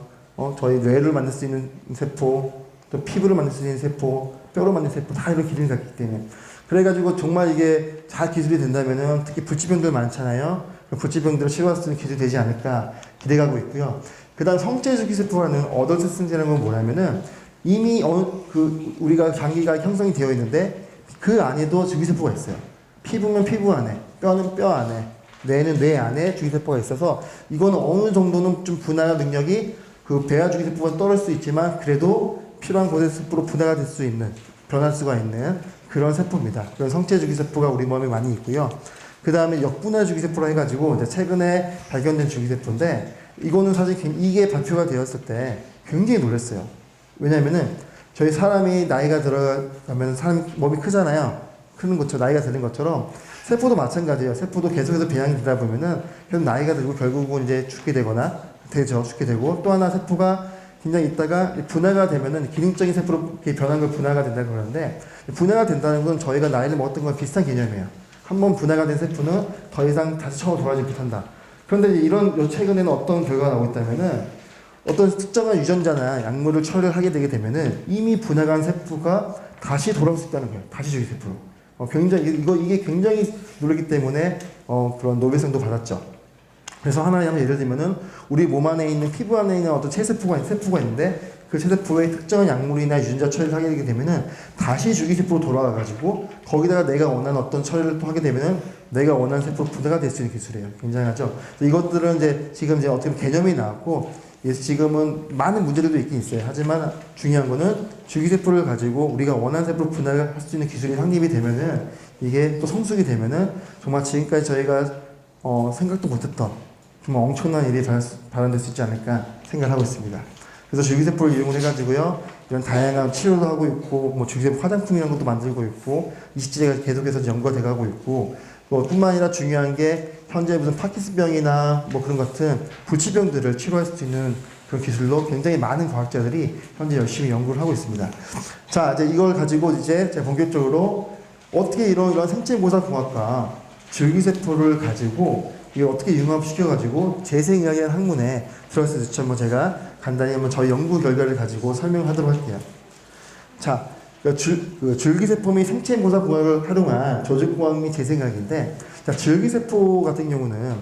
저희 뇌를 만들 수 있는 세포, 또 피부를 만들 수 있는 세포, 뼈로 만든 세포, 다 이런 기능이 갖기 때문에, 그래가지고 정말 이게 잘 기술이 된다면은 특히 불치병들 많잖아요. 그 불치병들을 치료할 수 있는 기술이 되지 않을까 기대하고 있고요. 그 다음 성체줄기세포라는 어덜트 생제라는 건 뭐냐면은 이미 우리가 장기가 형성이 되어 있는데 그 안에도 줄기세포가 있어요. 피부면 피부 안에, 뼈는 뼈 안에, 뇌는 뇌 안에 줄기세포가 있어서 이거는 어느 정도는 좀 분할 능력이 그 배아줄기세포가 떨어질 수 있지만 그래도 필요한 곳에 세포로 분해가 될 수 있는, 변할 수가 있는 그런 세포입니다. 그런 성체줄기세포가 우리 몸에 많이 있고요. 그 다음에 역분화 줄기세포라 해가지고 이제 최근에 발견된 줄기세포인데, 이거는 사실 이게 발표가 되었을 때 굉장히 놀랐어요. 왜냐면은 저희 사람이 나이가 들어가면 사람 몸이 크잖아요. 크는 것처럼, 나이가 드는 것처럼 세포도 마찬가지예요. 세포도 계속해서 배양이 되다 보면은 계속 나이가 들고 결국은 이제 죽게 되거나 죽게 되고, 또 하나 세포가 굉장히 있다가 분해가 되면은 기능적인 세포로 변한 걸 분해가 된다고 그러는데, 분해가 된다는 건 저희가 나이를 먹었던 거랑 비슷한 개념이에요. 한번 분해가 된 세포는 더 이상 다시 처음으로 돌아가지 못한다. 그런데 이런 최근에는 어떤 결과가 나오고 있다면은 어떤 특정한 유전자나 약물을 처리를 하게 되게 되면은 이미 분해간 세포가 다시 돌아올 수 있다는 거예요. 다시 주기세포로. 굉장히 이게 굉장히 놀랐기 때문에 그런 노벨상도 받았죠. 그래서 하나의 예를 들면은 우리 몸 안에 있는 피부 안에 있는 어떤 세포가 있는데 그 세포의 특정한 약물이나 유전자 처리를 하게 되게 되면은 다시 주기세포로 돌아가 가지고 거기다가 내가 원하는 어떤 처리를 또 하게 되면은 내가 원하는 세포로 분해가 될 수 있는 기술이에요. 굉장하죠. 이것들은 지금 어떻게 보면 개념이 나왔고 지금은 많은 문제들도 있긴 있어요. 하지만 중요한 거는 주기세포를 가지고 우리가 원하는 세포로 분해할 수 있는 기술이 확립이 되면은 이게 또 성숙이 되면은 정말 지금까지 저희가 생각도 못했던 정말 엄청난 일이 발현될 수 있지 않을까 생각을 하고 있습니다. 그래서 줄기세포를 이용을 해가지고요, 이런 다양한 치료도 하고 있고, 뭐 줄기세포 화장품이라는 것도 만들고 있고, 이 시제가 계속해서 연구가 돼가고 있고, 뿐만 아니라 중요한 게 현재 무슨 파킨슨병이나 뭐 그런 같은 불치병들을 치료할 수 있는 그런 기술로 굉장히 많은 과학자들이 현재 열심히 연구를 하고 있습니다. 자, 이제 이걸 가지고 이제 제가 본격적으로 어떻게 이런 생체모사공학과 줄기세포를 가지고 이걸 어떻게 융합시켜가지고 재생의학이라는 학문에 들어갈 수 있을지 한번 제가 간단히 한번 저희 연구 결과를 가지고 설명하도록 할게요. 자, 줄기세포 및 생체모사공학을 활용한 조직공학 및 재생의학인데, 자, 줄기세포 같은 경우는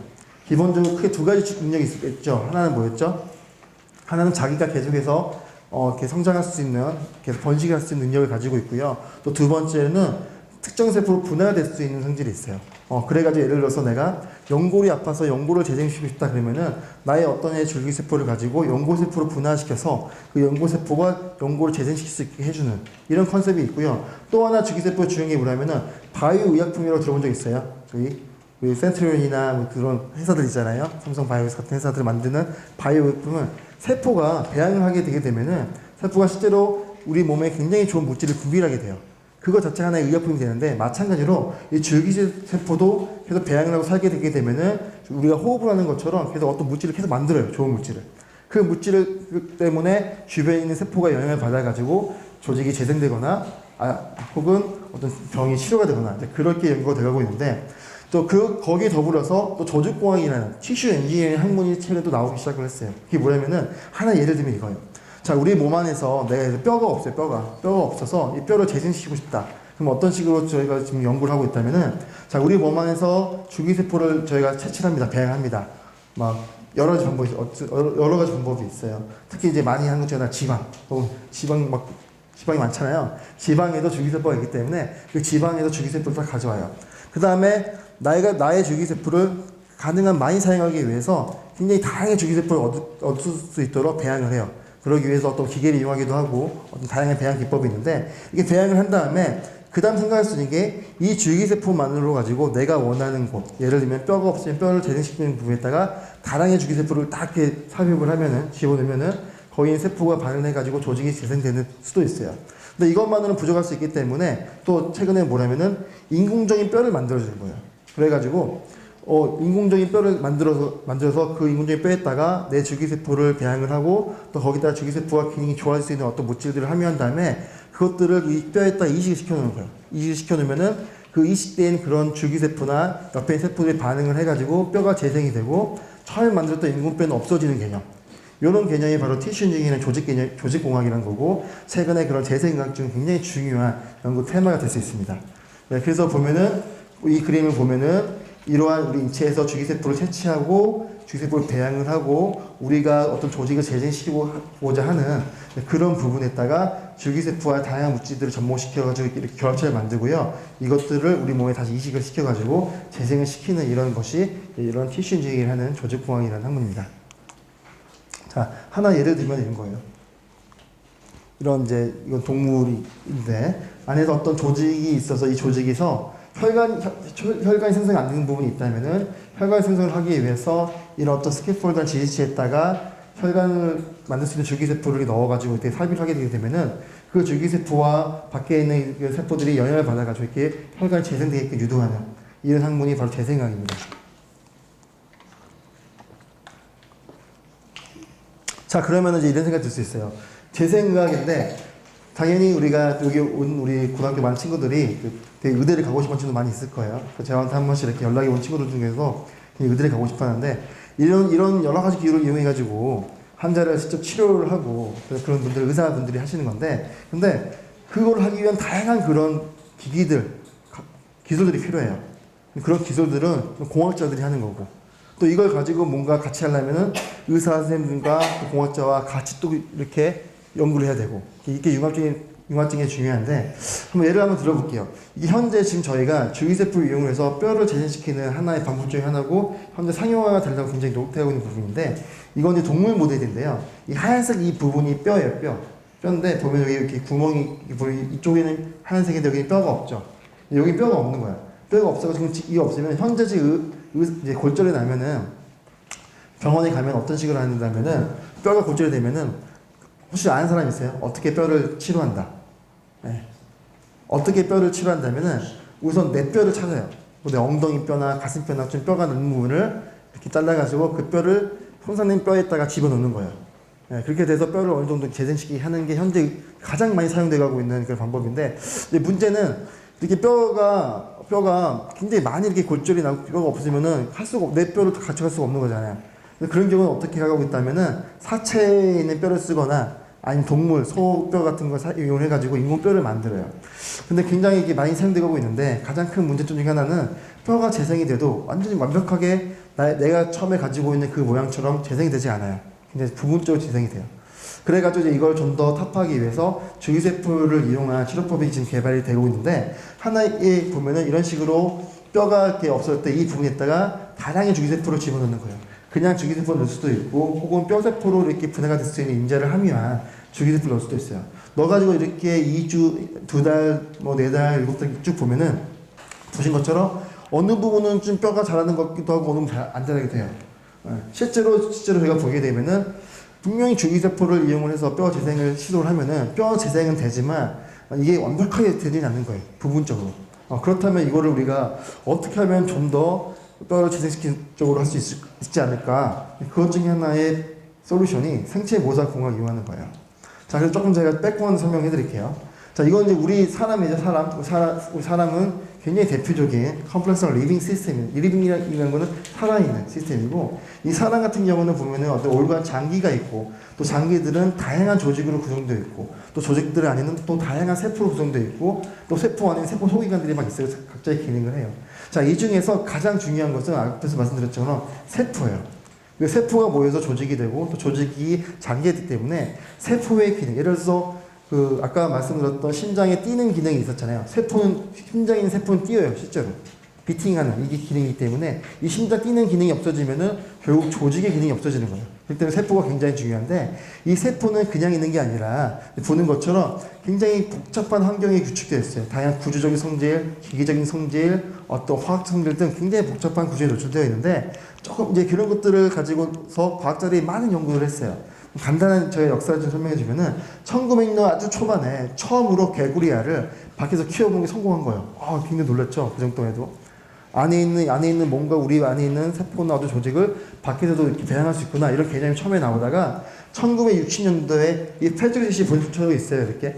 기본적으로 크게 두 가지 능력이 있겠죠. 하나는 뭐였죠? 하나는 자기가 계속해서 이렇게 성장할 수 있는, 계속 번식할 수 있는 능력을 가지고 있고요. 또 두 번째는 특정 세포로 분해가 될 수 있는 성질이 있어요. 그래가지고 예를 들어서 내가 연골이 아파서 연골을 재생시키고 싶다 그러면은 나의 어떤 줄기세포를 가지고 연골세포로 분화시켜서 그 연골세포가 연골을 재생시킬 수 있게 해주는 이런 컨셉이 있고요. 또 하나 줄기세포의 중요한 게 뭐냐면은 바이오의약품이라고 들어본 적 있어요? 우리 센트리온이나 뭐 그런 회사들 있잖아요. 삼성바이오스 같은 회사들 만드는 바이오의약품은 세포가 배양을 하게 되게 되면은 세포가 실제로 우리 몸에 굉장히 좋은 물질을 분비하게 돼요. 그거 자체가 하나의 의약품이 되는데, 마찬가지로 이 줄기세포도 계속 배양을 하고 살게 되게 되면은 우리가 호흡을 하는 것처럼 계속 어떤 물질을 계속 만들어요. 좋은 물질을. 그 물질 때문에 주변에 있는 세포가 영향을 받아가지고 조직이 재생되거나 혹은 어떤 병이 치료가 되거나 그렇게 연구가 되어가고 있는데, 또 거기에 더불어서 또 조직공학이라는 티슈 엔지니어링 학문이 최근에 또 나오기 시작을 했어요. 그게 뭐냐면은 하나 예를 들면 이거예요. 자, 우리 몸 안에서 내가 뼈가 없어요. 뼈가 없어서 이 뼈를 재생시키고 싶다. 그럼 어떤 식으로 저희가 지금 연구를 하고 있다면은, 자, 우리 몸 안에서 줄기세포를 저희가 채취를 합니다. 배양합니다. 막 여러 가지 방법이 있어요. 특히 이제 많이 하는 것 중에 하나 지방이 많잖아요. 지방에도 줄기세포가 있기 때문에 그 지방에도 줄기세포를 다 가져와요. 그 다음에 나의 줄기세포를 가능한 많이 사용하기 위해서 굉장히 다양한 줄기세포를 얻을 수 있도록 배양을 해요. 그러기 위해서 어떤 기계를 이용하기도 하고 어떤 다양한 배양 기법이 있는데, 이게 배양을 한 다음에 그 다음 생각할 수 있는 게 이 줄기세포만으로 가지고 내가 원하는 곳, 예를 들면 뼈가 없으면 뼈를 재생시키는 부분에다가 다량의 줄기세포를 딱 이렇게 삽입을 하면은, 집어넣으면은 거기 있는 세포가 반응해 가지고 조직이 재생되는 수도 있어요. 근데 이것만으로는 부족할 수 있기 때문에 또 최근에 뭐냐면은 인공적인 뼈를 만들어주는 거예요. 그래가지고 인공적인 뼈를 만들어서 그 인공적인 뼈에다가 내 줄기세포를 배양을 하고 또 거기다가 줄기세포가 기능이 좋아질 수 있는 어떤 물질들을 함유한 다음에 그것들을 이 뼈에다 이식을 시켜놓는 거예요. 이식을 시켜놓으면은 그 이식된 그런 줄기세포나 옆에 있는 세포들이 반응을 해가지고 뼈가 재생이 되고 처음에 만들었던 인공뼈는 없어지는 개념. 이런 개념이 바로 티슈 엔지니어링 조직공학이라는 거고, 최근에 그런 재생의학 중 굉장히 중요한 연구 테마가 될 수 있습니다. 네, 그래서 보면은 이 그림을 보면은 이러한 우리 인체에서 줄기세포를 채취하고 줄기세포를 배양을 하고 우리가 어떤 조직을 재생시키고자 하는 그런 부분에다가 줄기세포와 다양한 물질들을 접목시켜가지고 이렇게 결합체를 만들고요. 이것들을 우리 몸에 다시 이식을 시켜가지고 재생을 시키는 이런 것이 이런 티슈 엔지니어링을 하는 조직공학이라는 학문입니다. 자, 하나 예를 들면 이런 거예요. 이건 동물인데 안에서 어떤 조직이 있어서 이 조직에서 혈관이 생성이 안 되는 부분이 있다면은 혈관 생성을 하기 위해서 이런 어떤 스캐폴드나 지지체에다가 혈관을 만들 수 있는 줄기세포를 넣어가지고 이렇게 삽입을 하게 되게 되면은 그 줄기세포와 밖에 있는 그 세포들이 영향을 받아가지고 이렇게 혈관이 재생되게끔 유도하는 이런 학문이 바로 재생의학입니다. 자, 그러면 이제 이런 생각이 들 수 있어요. 재생의학인데 당연히 우리가 여기 온 우리 고등학교 많은 친구들이 되게 의대를 가고 싶은 친구도 많이 있을 거예요. 저한테 한 번씩 이렇게 연락이 온 친구들 중에서 의대를 가고 싶어 하는데 이런 여러 가지 기회를 이용해가지고 환자를 직접 치료를 하고 그런 분들, 의사분들이 하시는 건데 근데 그걸 하기 위한 다양한 그런 기술들이 필요해요. 그런 기술들은 공학자들이 하는 거고 또 이걸 가지고 뭔가 같이 하려면은 의사 선생님과 공학자와 같이 또 이렇게 연구를 해야 되고 이게 융합적인 중요한데 예를 한번 들어볼게요. 이게 현재 지금 저희가 줄기세포를 이용해서 뼈를 재생시키는 하나의 방법 중에 하나고 현재 상용화가 되려고 굉장히 노력하고 있는 부분인데 이건 이제 동물 모델인데요. 이 하얀색 이 부분이 뼈예요. 뼈인데 보면 여기 이렇게 구멍이 이쪽에는 하얀색인데 여기 뼈가 없죠. 여기 뼈가 없는 거야. 뼈가 없어가지고 이게 없으면 현재 이제 골절이 나면은 병원에 가면 어떤 식으로 한다면은 뼈가 골절이 되면은 혹시 아는 사람 있어요? 어떻게 뼈를 치료한다? 네. 어떻게 뼈를 치료한다면은 우선 내 뼈를 찾아요. 내 엉덩이 뼈나 가슴 뼈나 좀 뼈가 있는 부분을 이렇게 잘라가지고 그 뼈를 손상된 뼈에다가 집어넣는 거예요. 네. 그렇게 돼서 뼈를 어느 정도 재생시키게 하는 게 현재 가장 많이 사용되고 있는 그런 방법인데 이제 문제는 이렇게 뼈가 굉장히 많이 이렇게 골절이 나고 뼈가 없으면은 내 뼈를 같이 갈 수가 없는 거잖아요. 그런 경우는 어떻게 하고 있다면은 사체에 있는 뼈를 쓰거나 아니면 동물, 소뼈 같은 걸 이용해가지고 인공뼈를 만들어요. 근데 굉장히 이게 많이 사용되고 있는데 가장 큰 문제점 중에 하나는 뼈가 재생이 돼도 완전히 완벽하게 내가 처음에 가지고 있는 그 모양처럼 재생이 되지 않아요. 굉장히 부분적으로 재생이 돼요. 그래가지고 이제 이걸 좀 더 타파하기 위해서 줄기세포를 이용한 치료법이 지금 개발이 되고 있는데 하나에 보면은 이런 식으로 뼈가 이렇게 없을 때 이 부분에다가 다량의 줄기세포를 집어넣는 거예요. 그냥 줄기세포를 넣을 수도 있고 혹은 뼈세포로 이렇게 분해가 될 수 있는 인자를 함유한 줄기세포를 넣을 수도 있어요. 넣어가지고 이렇게 2주, 2달, 4달, 7달 쭉 보면은 보신 것처럼 어느 부분은 좀 뼈가 자라는 것 같기도 하고 어느 부분은 안 자라게 돼요. 실제로 저희가 보게 되면은 분명히 줄기세포를 이용을 해서 뼈 재생을 시도를 하면은 뼈 재생은 되지만 이게 완벽하게 되지는 않는 거예요. 부분적으로. 그렇다면 이거를 우리가 어떻게 하면 좀 더 뼈를 재생시키는 쪽으로 할 수 있지 않을까. 그것 중에 하나의 솔루션이 생체 모사학 공학을 이용하는 거예요. 자, 그래서 조금 제가 백그라운드 설명해 드릴게요. 자, 이건 이제 우리 사람이죠, 우리 사람은 굉장히 대표적인 컴플렉스한 리빙 시스템이에요. 이 리빙이라는 거는 살아있는 시스템이고, 이 사람 같은 경우는 보면은 어떤 올바른 장기가 있고, 또 장기들은 다양한 조직으로 구성되어 있고, 또 조직들 안에는 또 다양한 세포로 구성되어 있고, 또 세포 안에 세포 소기관들이 막 있어요. 각자의 기능을 해요. 자, 이 중에서 가장 중요한 것은 앞에서 말씀드렸처럼 세포예요. 세포가 모여서 조직이 되고, 또 조직이 장기이기 때문에 세포의 기능, 예를 들어서 아까 말씀드렸던 심장에 뛰는 기능이 있었잖아요. 심장에 있는 세포는 뛰어요, 실제로. 비팅하는 이게 기능이기 때문에 이 심장 뛰는 기능이 없어지면은 결국 조직의 기능이 없어지는 거예요. 그렇기 때문에 세포가 굉장히 중요한데 이 세포는 그냥 있는 게 아니라 보는 것처럼 굉장히 복잡한 환경에 구축되어 있어요. 다양한 구조적인 성질, 기계적인 성질, 어떤 화학 성질 등 굉장히 복잡한 구조에 노출되어 있는데 조금 이제 그런 것들을 가지고서 과학자들이 많은 연구를 했어요. 간단한 저의 역사를 좀 설명해 주면은 1900년 아주 초반에 처음으로 개구리알을 밖에서 키워본 게 성공한 거예요. 굉장히 놀랐죠. 그 정도에도. 안에 있는 뭔가 우리 안에 있는 세포나 어떤 조직을 밖에서도 이렇게 배양할 수 있구나. 이런 개념이 처음에 나오다가 1960년도에 이 페트리티시 본적이 있어요. 이렇게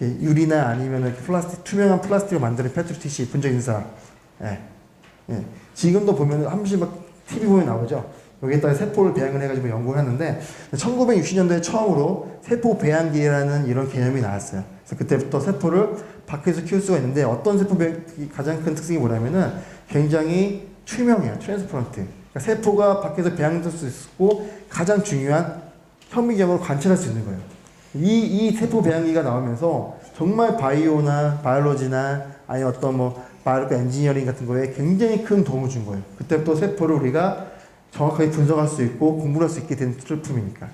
유리나 아니면 이렇게 투명한 플라스틱을 만드는 페트리티시 본적 있는 사람. 예. 지금도 보면 한 번씩 막 TV 보면 나오죠. 여기에다가 세포를 배양을 해가지고 연구를 하는데 1960년도에 처음으로 세포 배양기라는 이런 개념이 나왔어요. 그래서 그때부터 세포를 밖에서 키울 수가 있는데 어떤 세포 배양기 가장 큰 특징이 뭐냐면은 굉장히 투명해요. 트랜스퍼런트. 그러니까 세포가 밖에서 배양될 수 있고 가장 중요한 현미경으로 관찰할 수 있는 거예요. 이 세포 배양기가 나오면서 정말 바이올로지나 아니 어떤 바이오 엔지니어링 같은 거에 굉장히 큰 도움을 준 거예요. 그때부터 세포를 우리가 정확하게 분석할 수 있고 공부할 수 있게 된 출품이니까.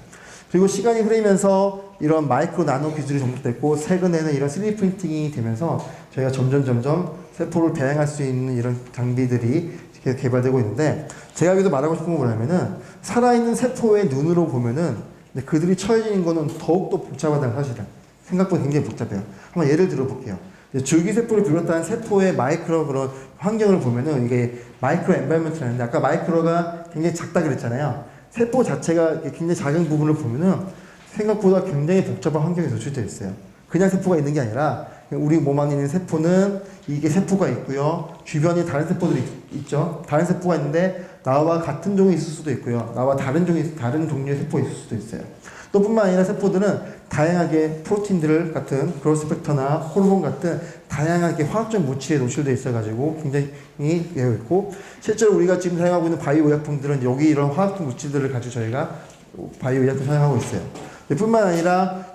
그리고 시간이 흐르면서 이런 마이크로 나노 기술이 접목됐고 최근에는 이런 3D 프린팅이 되면서 저희가 점점 세포를 배양할 수 있는 이런 장비들이 개발되고 있는데 제가 여기서 말하고 싶은 건 뭐냐면은 살아있는 세포의 눈으로 보면은 그들이 처해지는 거는 더욱더 복잡하다는 사실은 생각보다 굉장히 복잡해요. 한번 예를 들어 볼게요. 줄기세포를 비롯한 세포의 마이크로 그런 환경을 보면은 이게 마이크로 엔바이먼트라는데 아까 마이크로가 굉장히 작다 그랬잖아요. 세포 자체가 굉장히 작은 부분을 보면은 생각보다 굉장히 복잡한 환경에 노출되어 있어요. 그냥 세포가 있는 게 아니라 우리 몸 안에 있는 세포는 이게 세포가 있고요. 주변에 다른 세포들이 있죠. 다른 세포가 있는데 나와 같은 종이 있을 수도 있고요. 나와 다른 종류의 세포가 있을 수도 있어요. 또 뿐만 아니라 세포들은 다양하게 프로틴들 같은 그로스 팩터나 호르몬 같은 다양하게 화학적 물질에 노출되어 있어가지고 굉장히 되어 있고, 실제로 우리가 지금 사용하고 있는 바이오 의약품들은 여기 이런 화학적 물질들을 가지고 저희가 바이오 의약품 사용하고 있어요. 뿐만 아니라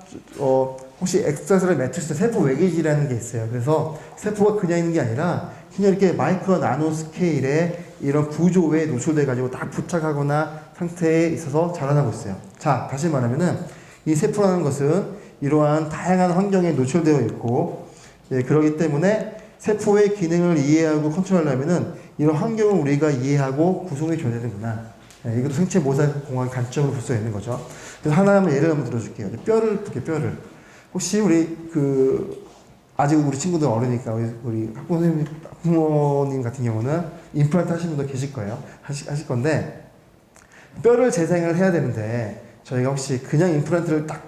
혹시 엑스트라셀러 매트리스 세포 외계질이라는 게 있어요. 그래서 세포가 그냥 있는 게 아니라 그냥 이렇게 마이크로 나노 스케일의 이런 구조에 노출돼 가지고 딱 부착하거나 상태에 있어서 자라나고 있어요. 자, 다시 말하면은 이 세포라는 것은 이러한 다양한 환경에 노출되어 있고, 그렇기 때문에 세포의 기능을 이해하고 컨트롤하려면은 이런 환경을 우리가 이해하고 구성해 줘야 되는구나. 이것도 생체 모사공학 관점으로 볼 수가 있는 거죠. 그래서 하나만 예를 한번 들어줄게요. 뼈를 볼게요. 뼈를. 혹시 우리 아직 우리 친구들 어리니까 우리 학부모님 같은 경우는 임플란트 하시는 분도 계실 거예요. 하실 건데, 뼈를 재생을 해야 되는데 저희가 혹시 그냥 임플란트를 딱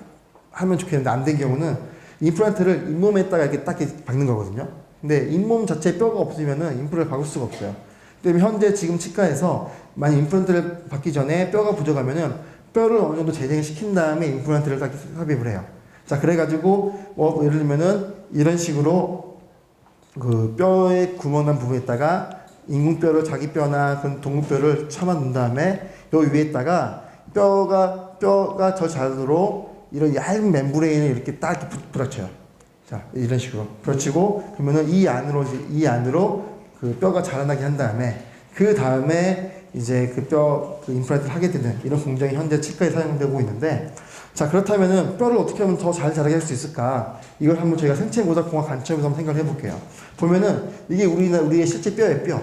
하면 좋겠는데 안 된 경우는 임플란트를 잇몸에다가 이렇게 딱 박는 거거든요. 근데 잇몸 자체에 뼈가 없으면은 임플란트를 박을 수가 없어요. 그다음에 현재 지금 치과에서 만약 임플란트를 받기 전에 뼈가 부족하면은 뼈를 어느 정도 재생을 시킨 다음에 임플란트를 딱 삽입을 해요. 자, 그래가지고 예를 들면은 이런 식으로 그 뼈의 구멍난 부분에다가 인공뼈를 자기 뼈나 그런 동물뼈를 참아 놓은 다음에 요 위에다가 뼈가 저 자도록 이런 얇은 멤브레인을 이렇게 딱 이렇게 부닥쳐요. 자, 이런 식으로 부닥치고 그러면은 이 안으로 그 뼈가 자라나게 한 다음에 그 다음에 이제 그 임플란트를 하게 되는 이런 공정이 현재 치과에 사용되고 있는데, 자, 그렇다면은 뼈를 어떻게 하면 더 잘 자라게 할 수 있을까? 이걸 한번 저희가 생체모사공학 관점에서 한번 생각을 해볼게요. 보면은 이게 우리의 실제 뼈예요.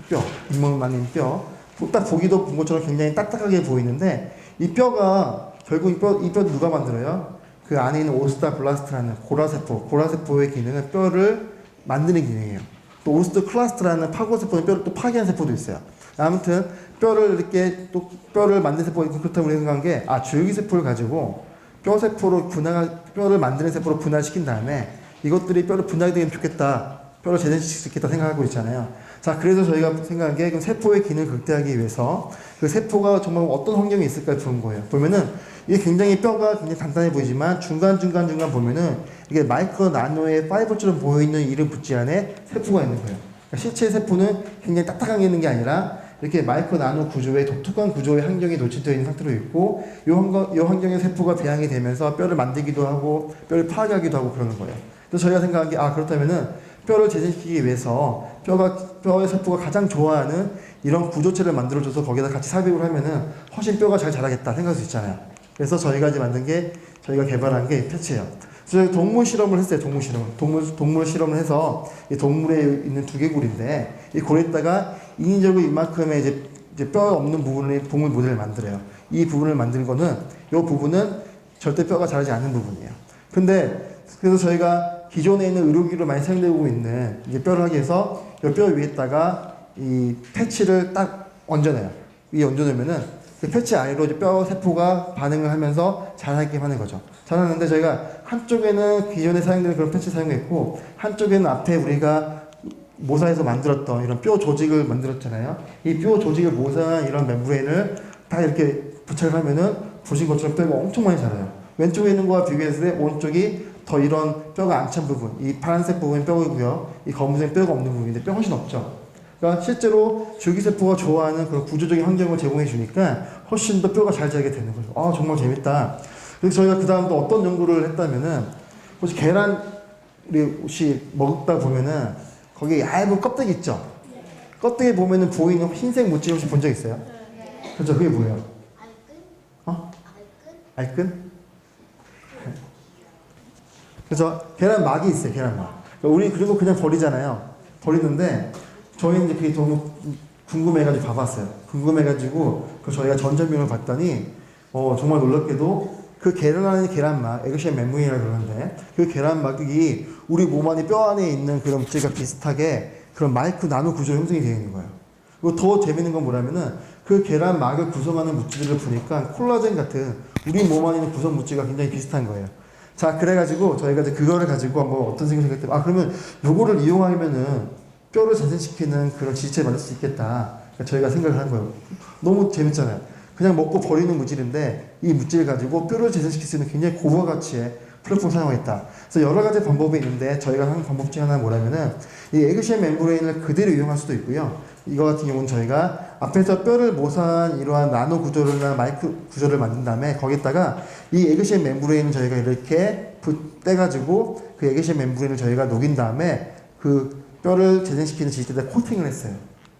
뼈. 잇몸 안에 있는 뼈. 딱 보기도 본 것처럼 굉장히 딱딱하게 보이는데 이 뼈가 결국 이 뼈 누가 만들어요? 그 안에 있는 오스타블라스트라는 고라세포의 기능은 뼈를 만드는 기능이에요. 또 오스토클라스트라는 파고세포는 뼈를 또 파괴하는 세포도 있어요. 아무튼 뼈를 만드는 세포가 그렇다고 우리가 생각한 게, 줄기세포를 가지고 뼈를 만드는 세포로 분할시킨 다음에 이것들이 뼈를 분할되면 좋겠다, 뼈를 재생시킬 수 있겠다 생각하고 있잖아요. 자, 그래서 저희가 생각한 게 그럼 세포의 기능을 극대화하기 위해서 그 세포가 정말 어떤 환경에 있을까 보는 거예요. 보면은 이게 굉장히 뼈가 굉장히 단단해 보이지만 중간 보면은 이게 마이크로 나노의 파이버처럼 보이는 이름 붙지 안에 세포가 있는 거예요. 그러니까 실제 세포는 굉장히 딱딱하게 있는 게 아니라 이렇게 마이크로 나노 구조의 독특한 구조의 환경에 노출되어 있는 상태로 있고, 이 환경에 세포가 배양이 되면서 뼈를 만들기도 하고 뼈를 파괴하기도 하고 그러는 거예요. 그래서 저희가 생각한 게, 그렇다면은 뼈를 재생시키기 위해서 뼈의 세포가 가장 좋아하는 이런 구조체를 만들어줘서 거기다 같이 삽입을 하면은 훨씬 뼈가 잘 자라겠다 생각할 수 있잖아요. 그래서 저희가 개발한 게 패치예요. 그래서 동물 실험을 했어요. 동물 실험을 해서 이 동물에 있는 두개골인데 이 골에다가 인위적으로 이만큼의 이제 뼈 없는 부분의 동물 모델을 만들어요. 이 부분을 만드는 거는 이 부분은 절대 뼈가 자라지 않는 부분이에요. 그래서 저희가 기존에 있는 의료기로 많이 사용되고 있는 이제 뼈를 하기 위해서 이 뼈 위에다가 이 패치를 딱 얹어내요. 위에 얹어놓으면은 그 패치 아래로 이제 뼈 세포가 반응을 하면서 자라게 하는 거죠. 자라는데 저희가 한쪽에는 기존에 사용되는 그런 패치 사용했고, 한쪽에는 앞에 우리가 모사에서 만들었던 이런 뼈 조직을 만들었잖아요. 이 뼈 조직을 모사한 이런 멤브레인을 딱 이렇게 부착을 하면은 보신 것처럼 뼈가 엄청 많이 자라요. 왼쪽에 있는 거와 비교했을 때 오른쪽이 더 이런 뼈가 안 찬 부분, 이 파란색 부분이 뼈이고요. 이 검은색 뼈가 없는 부분인데 뼈 훨씬 없죠. 그러니까 실제로 줄기세포가 좋아하는 그런 구조적인 환경을 제공해 주니까 훨씬 더 뼈가 잘 자라게 되는 거죠. 정말 재밌다. 그래서 저희가 그 다음 또 어떤 연구를 했다면은, 혹시 계란 혹시 먹다 보면은 거기에 얇은 껍데기 있죠? 껍데기 보면은 보이는 흰색 물질 혹시 본 적 있어요? 그렇죠. 그게 뭐예요? 알끈? 그래서 계란막이 있어요. 계란막. 우리 그리고 그냥 버리잖아요. 버리는데 저희는 이제 그게 너무 궁금해가지고 봐봤어요. 궁금해가지고 저희가 전자비용을 봤더니 정말 놀랍게도 그 계란안에 계란막, 에그쉘 멤브레인이라고 그러는데 그 계란막이 우리 몸 안에 뼈 안에 있는 그런 물질과 비슷하게 그런 마이크로 나노 구조 형성이 되어 있는 거예요. 그리고 더 재밌는 건 뭐냐면은 그 계란막을 구성하는 물질들을 보니까 콜라겐 같은 우리 몸 안에 있는 구성 물질과 굉장히 비슷한 거예요. 자, 그래가지고 저희가 이제 그거를 가지고 한번 어떤 생각을 했더니, 아, 그러면 요거를 이용하면은 뼈를 재생시키는 그런 지지체를 만들 수 있겠다. 그러니까 저희가 생각을 한 거예요. 너무 재밌잖아요. 그냥 먹고 버리는 물질인데 이 물질을 가지고 뼈를 재생시킬 수 있는 굉장히 고부가 가치의 플랫폼을 사용했다. 그래서 여러 가지 방법이 있는데 저희가 하는 방법 중에 하나는 뭐냐면은 이 에그쉘 멤브레인을 그대로 이용할 수도 있고요. 이거 같은 경우는 저희가 앞에서 뼈를 모사한 이러한 나노 구조나 마이크로 구조를 만든 다음에 거기다가 이 에그쉘 멤브레인을 저희가 이렇게 떼가지고 그 에그쉘 멤브레인을 저희가 녹인 다음에 그 뼈를 재생시키는 지지대에다 코팅을 했어요.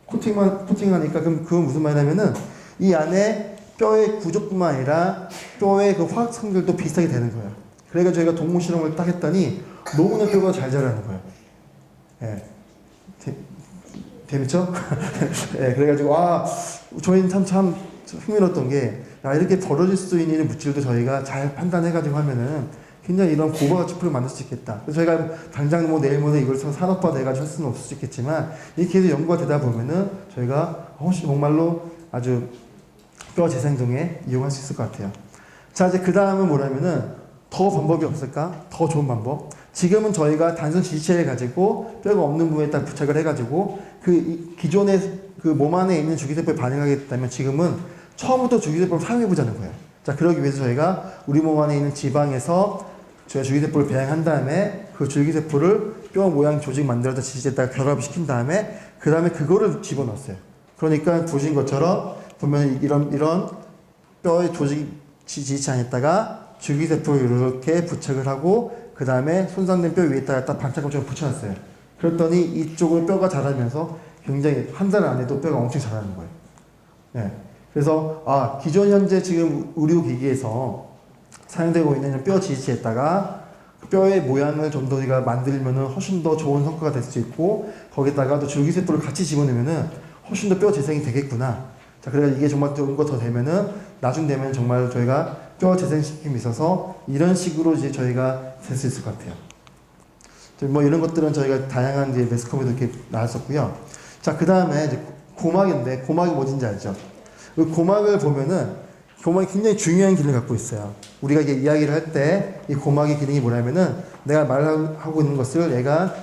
코팅하니까 그건 무슨 말이냐면은 이 안에 뼈의 구조뿐만 아니라 뼈의 그 화학 성질도 비슷하게 되는 거예요. 그래서 저희가 동물 실험을 딱 했더니 너무나 뼈가 잘 자라는 거예요. 예. 재밌죠? 예, 그래가지고, 저희는 참 흥미로웠던 게, 이렇게 벌어질 수 있는 물질도 저희가 잘 판단해가지고 하면은 굉장히 이런 고부가치 프로를 만들 수 있겠다. 그래서 저희가 당장 뭐 내일 모레 이걸 산업화 돼가지고 할 수는 없을 수 있겠지만, 이렇게 해서 연구가 되다 보면은 저희가 훨씬 정말로 아주 뼈 재생 등에 이용할 수 있을 것 같아요. 자, 이제 그 다음은 뭐냐면은 더 방법이 없을까? 더 좋은 방법. 지금은 저희가 단순 지체를 가지고 뼈가 없는 부분에 딱 부착을 해가지고 기존의 그 몸 안에 있는 주기세포에 반응하게 됐다면 지금은 처음부터 주기세포를 사용해보자는 거예요. 자, 그러기 위해서 저희가 우리 몸 안에 있는 지방에서 저희가 주기세포를 배양한 다음에 그 주기세포를 뼈 모양 조직 만들어서 지체에다가 결합을 시킨 다음에 그 다음에 그거를 집어넣었어요. 그러니까 보신 것처럼 보면 이런 뼈의 조직 지체 안에다가 주기세포를 이렇게 부착을 하고 그 다음에 손상된 뼈 위에다가 딱 반짝반짝 붙여놨어요. 그랬더니 이쪽으로 뼈가 자라면서 굉장히 한 달 안에도 뼈가 엄청 자라는 거예요. 네. 그래서 기존 현재 지금 의료기기에서 사용되고 있는 뼈 지지체에다가 뼈의 모양을 좀 더 우리가 만들면은 훨씬 더 좋은 성과가 될 수 있고 거기다가 또 줄기세포를 같이 집어넣으면은 훨씬 더 뼈 재생이 되겠구나. 자, 그래서 이게 정말 좋은 거 더 되면은 나중 되면 정말 저희가 뼈 재생시킴이 있어서 이런 식으로 이제 저희가 될 수 있을 것 같아요. 뭐 이런 것들은 저희가 다양한 이제 매스컴에도 이렇게 나왔었고요. 자, 그 다음에 이제 고막인데 고막이 뭔지 알죠? 그 고막을 보면은 고막이 굉장히 중요한 기능을 갖고 있어요. 우리가 이게 이야기를 할 때 이 고막의 기능이 뭐냐면은 내가 말하고 있는 것을 얘가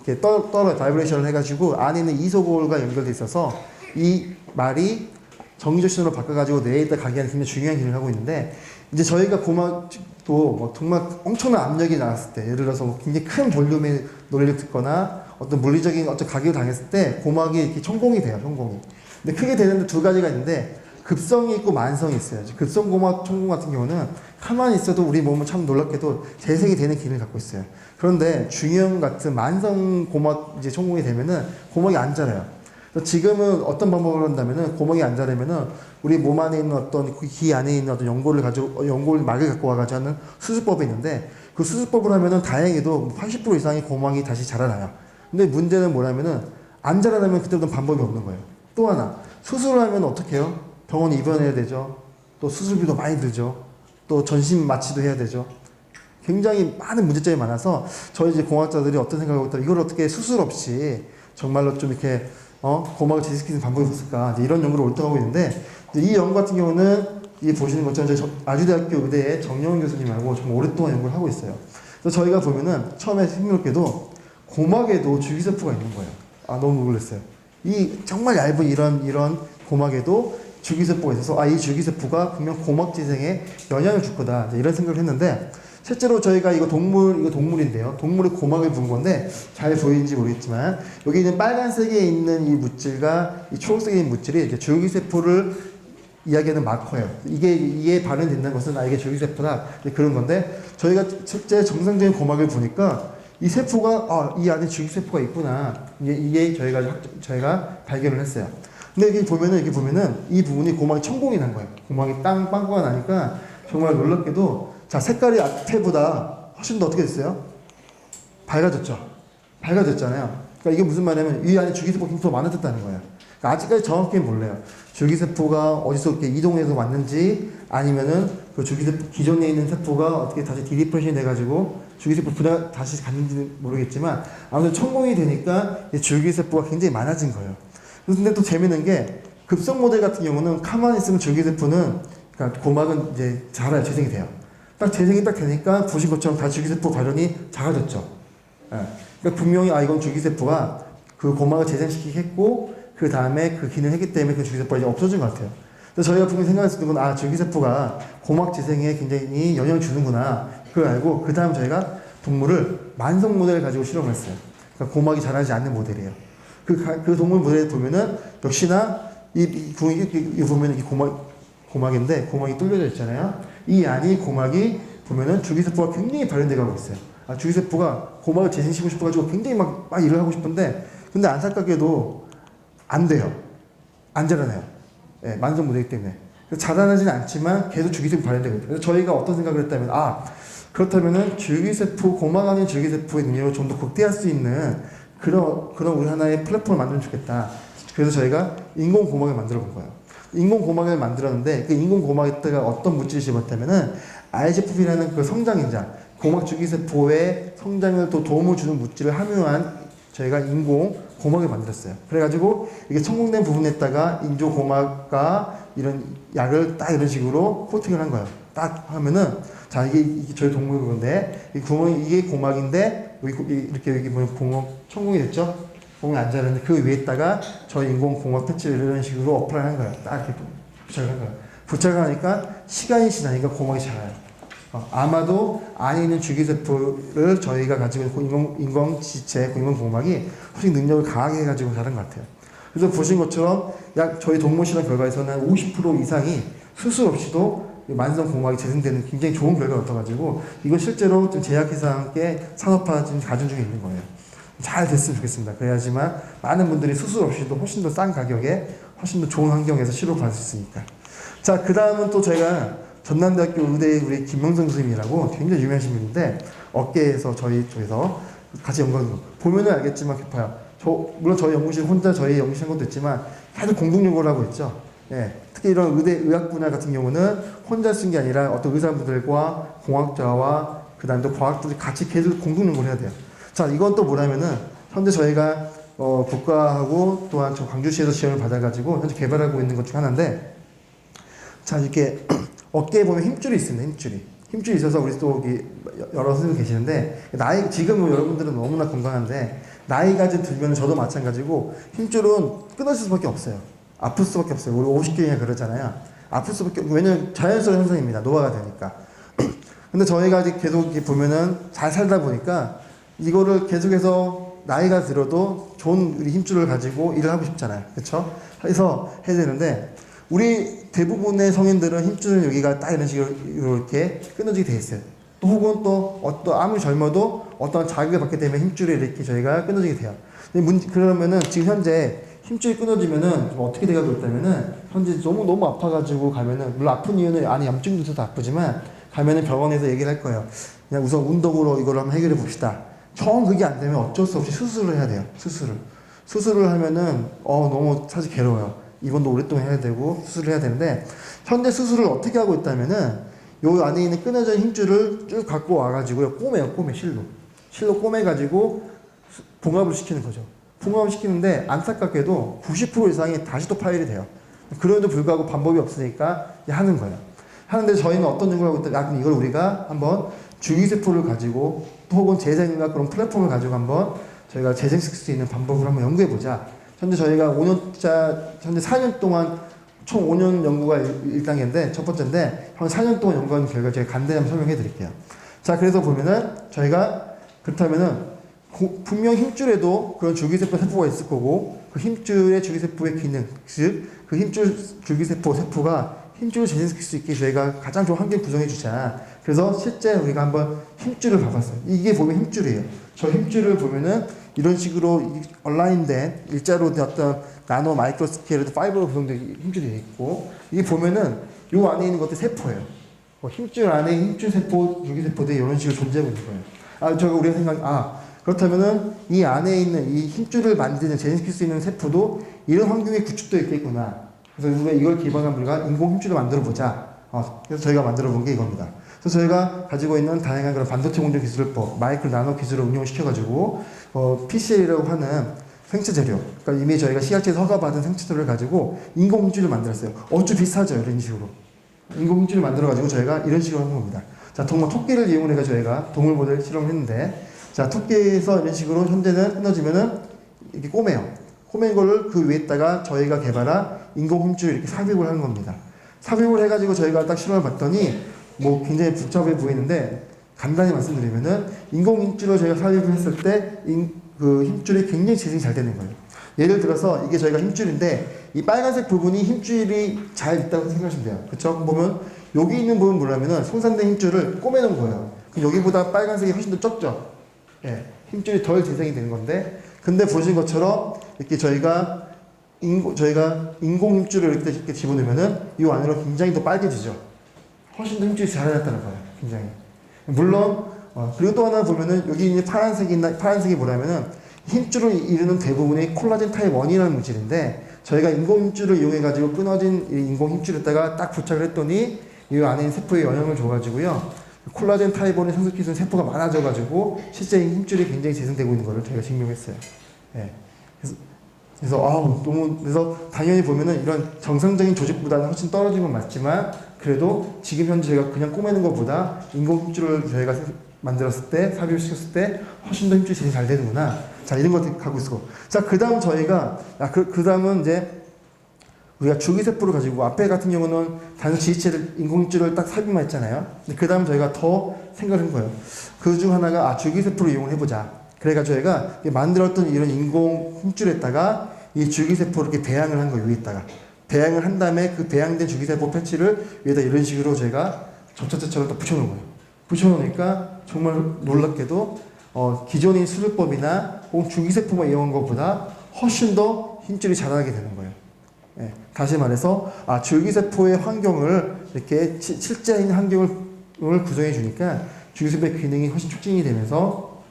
이렇게 바이브레이션을 해가지고 안에 있는 이소골과 연결돼 있어서 이 말이 정기조신으로 바꿔가지고 뇌에다 가게 하는 굉장히 중요한 기능을 하고 있는데 이제 저희가 고막도 뭐 정말 엄청난 압력이 나왔을 때 예를 들어서 뭐 굉장히 큰 볼륨의 노래를 듣거나 어떤 물리적인 어떤 가격을 당했을 때 고막이 이렇게 천공이 돼요, 천공이. 근데 크게 되는데 두 가지가 있는데 급성이 있고 만성이 있어요. 급성 고막 천공 같은 경우는 가만히 있어도 우리 몸은 참 놀랍게도 재생이 되는 기능을 갖고 있어요. 그런데 중형 같은 만성 고막 이제 천공이 되면은 고막이 안 자라요. 지금은 어떤 방법을 한다면은 고막이 안 자라면은 우리 몸 안에 있는 어떤 귀 안에 있는 어떤 연골을 가지고 연골 막을 갖고 와가지고 하는 수술법이 있는데 그 수술법을 하면은 다행히도 80% 이상의 고막이 다시 자라나요. 근데 문제는 뭐냐면은 안 자라나면 그때부터 방법이 없는 거예요. 또 하나 수술을 하면 어떻게 해요? 병원에 입원해야 되죠. 또 수술비도 많이 들죠. 또 전신 마취도 해야 되죠. 굉장히 많은 문제점이 많아서 저희 이제 공학자들이 어떤 생각을 하고 있다. 이걸 어떻게 수술 없이 정말로 좀 이렇게 고막을 재생시키는 방법이 없을까 이제 이런 연구를 올라가고 있는데 이 연구 같은 경우는 이 보시는 것처럼 저희 아주대학교 의대의 정영훈 교수님하고 정말 오랫동안 연구를 하고 있어요. 그래서 저희가 보면은 처음에 흥미롭게도 고막에도 줄기세포가 있는 거예요. 너무 놀랐어요. 이 정말 얇은 이런 고막에도 줄기세포가 있어서 이 줄기세포가 분명 고막 재생에 영향을 줄 거다 이런 생각을 했는데 실제로 저희가 이거 동물인데요. 동물의 고막을 본 건데 잘 보이는지 모르겠지만 여기 있는 빨간색에 있는 이 물질과 이 초록색에 있는 물질이 이렇게 줄기세포를 이야기하는 마커예요. 이게 발현된다는 것은 이게 줄기세포다 그런 건데 저희가 실제 정상적인 고막을 보니까 이 세포가 이 안에 줄기세포가 있구나 이게 저희가 발견을 했어요. 근데 여기 보면은 이 부분이 고막이 천공이 난 거예요. 고막이 빵꾸가 나니까 정말 놀랍게도 자, 색깔이 앞에보다 훨씬 더 어떻게 됐어요? 밝아졌죠? 밝아졌잖아요. 그러니까 이게 무슨 말이냐면 이 안에 줄기세포가 더 많아졌다는 거예요. 그러니까 아직까지 정확히는 몰라요. 줄기세포가 어디서 이렇게 이동해서 왔는지 아니면은 그 줄기세포 기존에 있는 세포가 어떻게 다시 디리프레션이 돼가지고 줄기세포 다시 갔는지 모르겠지만 아무튼 천공이 되니까 이 줄기세포가 굉장히 많아진 거예요. 근데 또 재밌는 게 급성 모델 같은 경우는 가만히 있으면 줄기세포는 그러니까 고막은 이제 자라요, 재생이 돼요. 딱 재생이 딱 되니까 보신 것처럼 다 줄기세포 발현이 작아졌죠. 예. 그러니까 분명히 이건 줄기세포가 그 고막을 재생시키게 했고 그 다음에 그 기능을 했기 때문에 그 줄기세포가 이제 없어진 것 같아요. 그래서 저희가 분명히 생각했을 건 줄기세포가 고막 재생에 굉장히 영향을 주는구나. 그걸 알고 그 다음 저희가 동물을 만성 모델을 가지고 실험을 했어요. 그러니까 고막이 자라지 않는 모델이에요. 그 동물 모델을 보면은 역시나 이 보면 이 고막인데 고막이 뚫려져 있잖아요. 이 안이 고막이 보면은 줄기세포가 굉장히 발현돼 가고 있어요. 줄기세포가 고막을 재생시키고 싶어가지고 굉장히 막 일을 하고 싶은데 근데 안타깝게도 안 돼요. 안 자라나요. 예, 만성 모델이기 때문에. 자라나지는 않지만 계속 줄기세포 발현되거든요. 그래서 저희가 어떤 생각을 했다면 그렇다면은 줄기세포, 고막 안의 줄기세포의 능력을 좀 더 극대화할 수 있는 그런 우리 하나의 플랫폼을 만들면 좋겠다. 그래서 저희가 인공 고막을 만들어 본 거예요. 인공 고막을 만들었는데 그 인공 고막에다가 어떤 물질을 집었다면은 IGF-1이라는 그 성장인자, 고막 줄기세포의 성장을 또 도움을 주는 물질을 함유한 저희가 인공 고막을 만들었어요. 그래가지고 이게 성공된 부분에다가 인조 고막과 이런 약을 딱 이런 식으로 코팅을 한 거예요. 딱 하면은 자 이게 저희 동물 그건데 이게 고막인데 여기 보면 공업 성공이 됐죠? 공이 안 자랐는데 그 위에다가 저희 인공 고막 패치를 이런 식으로 어플을 한 거예요. 딱 이렇게 부착을 한 거예요. 부착을 하니까 시간이 지나니까 고막이 자라요. 아마도 안에 있는 줄기세포를 저희가 가지고 있는 인공지체, 인공 고막이 훨씬 능력을 강하게 해가지고 자란 것 같아요. 그래서 보신 것처럼 약 저희 동물 실험 결과에서는 한 50% 이상이 수술 없이도 만성 고막이 재생되는 굉장히 좋은 결과를 얻어가지고 이건 실제로 좀 제약회사와 함께 산업화 지금 가중 중에 있는 거예요. 잘 됐으면 좋겠습니다. 그래야지만 많은 분들이 수술 없이도 훨씬 더 싼 가격에 훨씬 더 좋은 환경에서 치료를 받을 수 있으니까. 자, 그 다음은 또 제가 전남대학교 의대 우리 김명성 선생님이라고 굉장히 유명하신 분인데 어깨에서 저희 쪽에서 같이 연구하는 거 보면은 알겠지만 깊어요. 물론 저희 연구실 혼자 저희 연구실 한 것도 있지만 다들 공동 연구를 하고 있죠. 예, 특히 이런 의학 분야 같은 경우는 혼자 쓴 게 아니라 어떤 의사분들과 공학자와 그 다음에 또 과학자들이 같이 계속 공동 연구를 해야 돼요. 자, 이건 또 뭐냐면은 현재 저희가 국가하고 또한 저 광주시에서 지원을 받아가지고 현재 개발하고 있는 것 중 하나인데 자, 이렇게 어깨에 보면 힘줄이 있습니다. 힘줄이 있어서 우리 또 여러 선생님이 계시는데 지금 여러분들은 너무나 건강한데 나이가 좀 들면 저도 마찬가지고 힘줄은 끊어질 수밖에 없어요. 아플 수밖에 없어요. 우리 50개나 그러잖아요. 아플 수밖에 없고 왜냐면 자연스러운 현상입니다. 노화가 되니까. 근데 저희가 이제 계속 이렇게 보면은 잘 살다 보니까 이거를 계속해서 나이가 들어도 좋은 우리 힘줄을 가지고 일을 하고 싶잖아요. 그렇죠? 그래서 해야 되는데 우리 대부분의 성인들은 힘줄은 여기가 딱 이런 식으로 이렇게 끊어지게 돼 있어요. 또 혹은 또 아무리 젊어도 어떤 자극을 받게 되면 힘줄이 이렇게 저희가 끊어지게 돼요. 그러면은 지금 현재 힘줄이 끊어지면은 좀 어떻게 돼가고 있다면은 현재 너무 아파가지고 가면은 물론 아픈 이유는 안에 염증도 있어서 아프지만 가면은 병원에서 얘기를 할 거예요. 그냥 우선 운동으로 이걸 한번 해결해 봅시다. 정 그게 안 되면 어쩔 수 없이 수술을 해야 돼요. 수술을 하면은 너무 사실 괴로워요. 입원도 오랫동안 해야 되고 수술을 해야 되는데 현재 수술을 어떻게 하고 있다면은 요 안에 있는 끊어진 힘줄을 쭉 갖고 와가지고요 꼬매요. 실로 꼬매가지고 봉합을 시키는 거죠. 봉합을 시키는데 안타깝게도 90% 이상이 다시 또 파열이 돼요. 그럼에도 불구하고 방법이 없으니까 하는 거예요. 하는데 저희는 어떤 연구를 하고 있다? 그럼 이걸 우리가 한번 줄기세포를 가지고 또 혹은 재생이나 그런 플랫폼을 가지고 한번 저희가 재생시킬 수 있는 방법을 한번 연구해보자. 현재 저희가 4년 동안 총 5년 연구가 1단계인데 첫 번째인데 한 4년 동안 연구한 결과 제가 간단히 한번 설명해 드릴게요. 자, 그래서 보면은 저희가 그렇다면은 분명 힘줄에도 그런 줄기세포 세포가 있을 거고 그 힘줄의 줄기세포의 기능, 즉 그 힘줄 줄기세포가 힘줄을 재생시킬 수 있게 저희가 가장 좋은 환경 구성해 주자. 그래서 실제 우리가 한번 힘줄을 봐봤어요. 이게 보면 힘줄이에요. 저 힘줄을 보면은 이런 식으로 온라인된 일자로 어떤 나노 마이크로 스케일에도 파이버로 구성된 힘줄이 있고 이게 보면은 요 안에 있는 것들이 세포예요. 힘줄 안에 힘줄 세포, 줄기세포들이 이런 식으로 존재하고 있는 거예요. 우리가 그렇다면은 이 안에 있는 이 힘줄을 만드는 재생시킬 수 있는 세포도 이런 환경에 구축되어 있겠구나. 그래서 우리가 이걸 기반한 우리가 인공 힘줄을 만들어 보자. 그래서 저희가 만들어 본 게 이겁니다. 그래서 저희가 가지고 있는 다양한 그런 반도체 공정 기술법, 마이크로 나노 기술을 응용시켜가지고 PCA라고 하는 생체 재료, 그러니까 이미 저희가 시약처에서 허가받은 생체 재료를 가지고 인공 힘줄을 만들었어요. 어쭈 비슷하죠, 이런 식으로. 인공 힘줄을 만들어가지고 저희가 이런 식으로 하는 겁니다. 자, 정말 토끼를 이용해서 저희가 동물 모델 실험을 했는데, 자, 토끼에서 이런 식으로 현재는 끊어지면은 이렇게 꼬매요. 꼬맨 거를 그 위에다가 저희가 개발한 인공 힘줄 이렇게 삽입을 하는 겁니다. 삽입을 해가지고 저희가 딱 실험을 봤더니 뭐 굉장히 복잡해 보이는데, 간단히 말씀드리면은 인공 힘줄을 저희가 삽입을 했을 때 그 힘줄이 굉장히 재생이 잘 되는 거예요. 예를 들어서 이게 저희가 힘줄인데 이 빨간색 부분이 힘줄이 잘 있다고 생각하시면 돼요. 그쵸? 보면 여기 있는 부분 뭐냐면은 손상된 힘줄을 꼬매놓은 거예요. 그럼 여기보다 빨간색이 훨씬 더 적죠? 예, 힘줄이 덜 재생이 되는 건데, 근데 보신 것처럼 이렇게 저희가 인공 힘줄을 이렇게 집어넣으면은 이 안으로 굉장히 더 빨개지죠. 훨씬 더 힘줄이 자라났다는 거예요. 굉장히. 물론 그리고 또 하나 보면은 여기 있는 파란색이 뭐냐면은 힘줄을 이루는 대부분이 콜라겐 타입 1이라는 물질인데, 저희가 인공 힘줄을 이용해 가지고 끊어진 이 인공 힘줄에다가 딱 부착을 했더니 이 안에 있는 세포에 영향을 줘가지고요, 콜라겐 타입 1이 성숙해서 세포가 많아져가지고 실제 힘줄이 굉장히 재생되고 있는 것을 저희가 증명했어요. 예. 그래서 당연히 보면은 이런 정상적인 조직보다는 훨씬 떨어진 건 맞지만, 그래도 지금 현재 저희가 그냥 꼬매는 것보다 인공 힘줄을 저희가 만들었을 때, 삽입을 시켰을 때 훨씬 더 힘줄이 제일 잘 되는구나. 자, 이런 거 가고 있고. 자, 그 다음 저희가, 그 다음은 이제 우리가 줄기세포를 가지고, 앞에 같은 경우는 단순 지지체를, 인공 힘줄을 딱 삽입만 했잖아요. 근데 그 다음 저희가 더 생각을 한 거예요. 그 중 하나가, 줄기세포를 이용을 해보자. 그래가지고 저희가 만들었던 이런 인공 힘줄에다가 이 줄기세포를 이렇게 배양을 한 거예요. 위에다가. 배양을 한 다음에 그 배양된 줄기세포 패치를 위에다 이런 식으로 저희가 접착제처럼 딱 붙여놓은 거예요. 붙여놓으니까 정말 놀랍게도 기존의 수술법이나 혹은 줄기세포만 이용한 것보다 훨씬 더 힘줄이 자라나게 되는 거예요. 예, 다시 말해서 줄기세포의 환경을 이렇게 실제인 환경을 구성해 주니까 줄기세포의 기능이 훨씬 촉진이 되면서